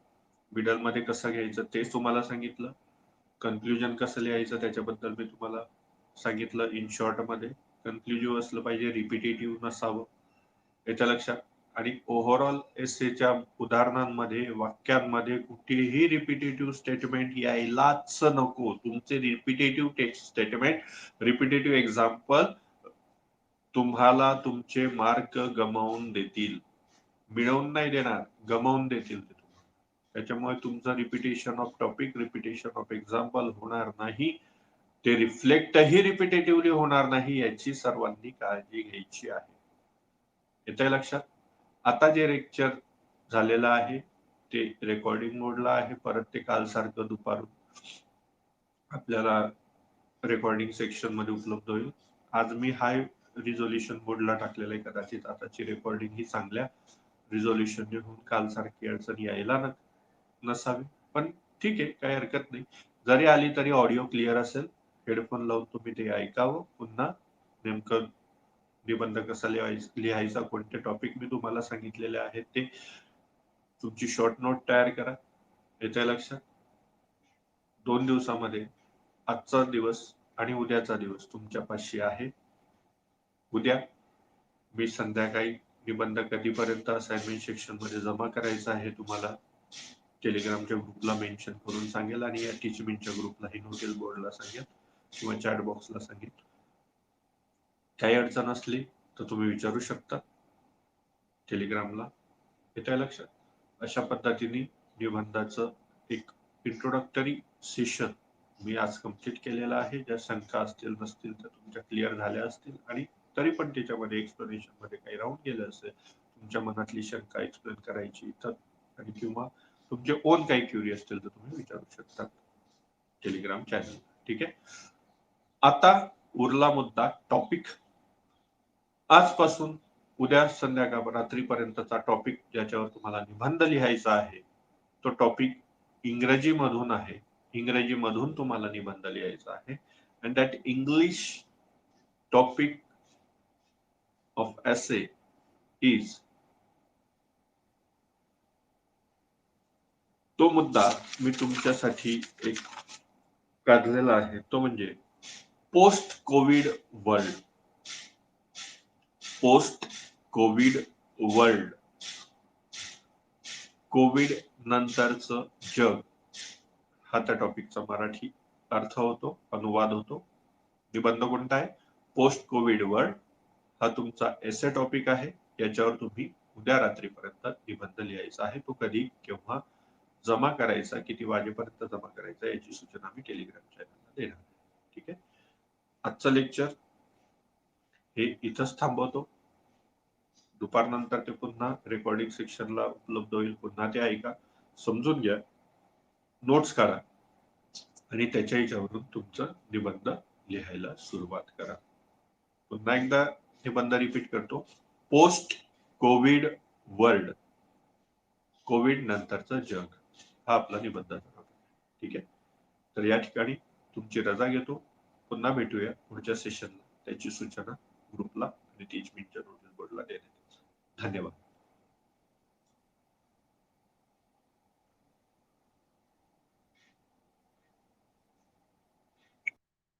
मिडल मध्ये कसं घ्यायचं ते तुम्हाला सांगितलं. कन्क्लुजन कसं लिहायचं त्याच्याबद्दल मी तुम्हाला सांगितलं. इन शॉर्ट मध्ये कन्क्लुजिव्ह असलं पाहिजे, रिपिटेटिव्ह नसावं याच्या लक्षात. आणि ओव्हरऑल एसेच्या उदाहरणांमध्ये, वाक्यांमध्ये कुठेही रिपिटेटिव्ह स्टेटमेंट यायलाच नको. तुमचे रिपिटेटिव्ह स्टेटमेंट, रिपिटेटिव्ह एक्झाम्पल तुम्हाला तुमचे मार्क गमावून देतील. मिळवून नाही देणार, गमावून देतील ते तुम्हाला. त्याच्यामुळे तुमचं repetition of topic, repetition of example होणार नाही. ते रिफ्लेक्टही रिपिटेटिव्हली होणार नाही याची सर्वांनी काळजी घ्यायची आहे. येतंय लक्षात. आता जे लेक्चर झालेलं आहे ते रेकॉर्डिंग मोडला आहे. परत ते कालसारखं दुपारून आपल्याला रेकॉर्डिंग सेक्शन मध्ये उपलब्ध होईल. आज मी हाय रिझोल्युशन मोडला टाकलेलं आहे. कदाचित आताची रेकॉर्डिंग ही चांगल्या रिझोल्युशन होऊन कालसारखी अडचण यायला नसावी. पण ठीक आहे, काही हरकत नाही. जरी आली तरी ऑडिओ क्लिअर असेल. हेडफोन लावून तुम्ही ते ऐकावं. पुन्हा नेमकं निबंध कसा लिहायचा, कोणते टॉपिक मी तुम्हाला सांगितलेले आहेत ते तुमची शॉर्ट नोट तयार करा. येतंय लक्षात? 2 दिवसामध्ये आजचा दिवस आणि उद्याचा दिवस तुमच्यापाशी आहे. उद्या मी संध्याकाळी निबंध कधीपर्यंत असाइनमेंट सेक्शन मध्ये जमा करायचा आहे तुम्हाला टेलिग्रामच्या ग्रुपला मेन्शन करून सांगेल आणि या टीचमिनच्या ग्रुपलाही नोटीस बोर्डला सांगेल किंवा चॅट बॉक्सला सांगेल. काही अडचण असली तर तुम्ही विचारू शकता टेलिग्रामला. येतंय लक्षात? अशा पद्धतीने निबंधाचं एक इंट्रोडक्टरी सेशन मी आज कंप्लीट केलेला आहे. ज्या शंका असतील नसतील तर तुमच्या क्लिअर झाल्या असतील आणि तरी पण त्याच्यामध्ये एक्सप्लेनेशन मध्ये काही राहून गेलं असेल, तुमच्या मनातली शंका एक्सप्लेन करायची तर आणि किंवा तुमचे ओन काही क्युरी असतील तर तुम्ही विचारू शकता टेलिग्राम चॅनल. ठीक आहे. आता उरला मुद्दा टॉपिक. आजपासून उद्या संध्याकाळ रात्रीपर्यंतचा टॉपिक ज्याच्यावर तुम्हाला निबंध लिहायचा आहे तो टॉपिक इंग्रजी मधून आहे. इंग्रजी मधून तुम्हाला निबंध लिहायचा आहे. And that English topic of essay is, तो मुद्दा मी तुमच्यासाठी एक काढलेला आहे तो म्हणजे post Covid world. Post Covid world, Covid नंतरचं जग हा त्या टॉपिकचा मराठी अर्थ होतो, अनुवाद होतो. निबंध कोणता आहे? पोस्ट कोविड वर्ल्ड हा तुमचा एसे टॉपिक आहे. याच्यावर तुम्ही उद्या रात्रीपर्यंत निबंध लिहायचा आहे. तो कधी केव्हा जमा करायचा, किती वाजेपर्यंत जमा करायचा याची सूचना मी टेलिग्राम चॅनलला देणार. ठीक आहे. आजचं लेक्चर हे इथंच थांबवतो. दुपारनंतर ते पुन्हा रेकॉर्डिंग सेक्शनला उपलब्ध होईल. पुन्हा ते ऐका, समजून घ्या, नोट्स काढा आणि त्याच्या ह्याच्यावरून तुमचं निबंध लिहायला सुरुवात करा. पुन्हा एकदा निबंध रिपीट करतो. पोस्ट कोविड वर्ल्ड, कोविड नंतरचं जग हा आपला निबंधाचा टॉपिक. ठीक आहे. तर या ठिकाणी तुमची रजा घेतो. पुन्हा भेटूया पुढच्या सेशनला. त्याची सूचना ग्रुपला आणि टीचमिनच्या नोटीस बोर्डला देण्यात. धन्यवाद.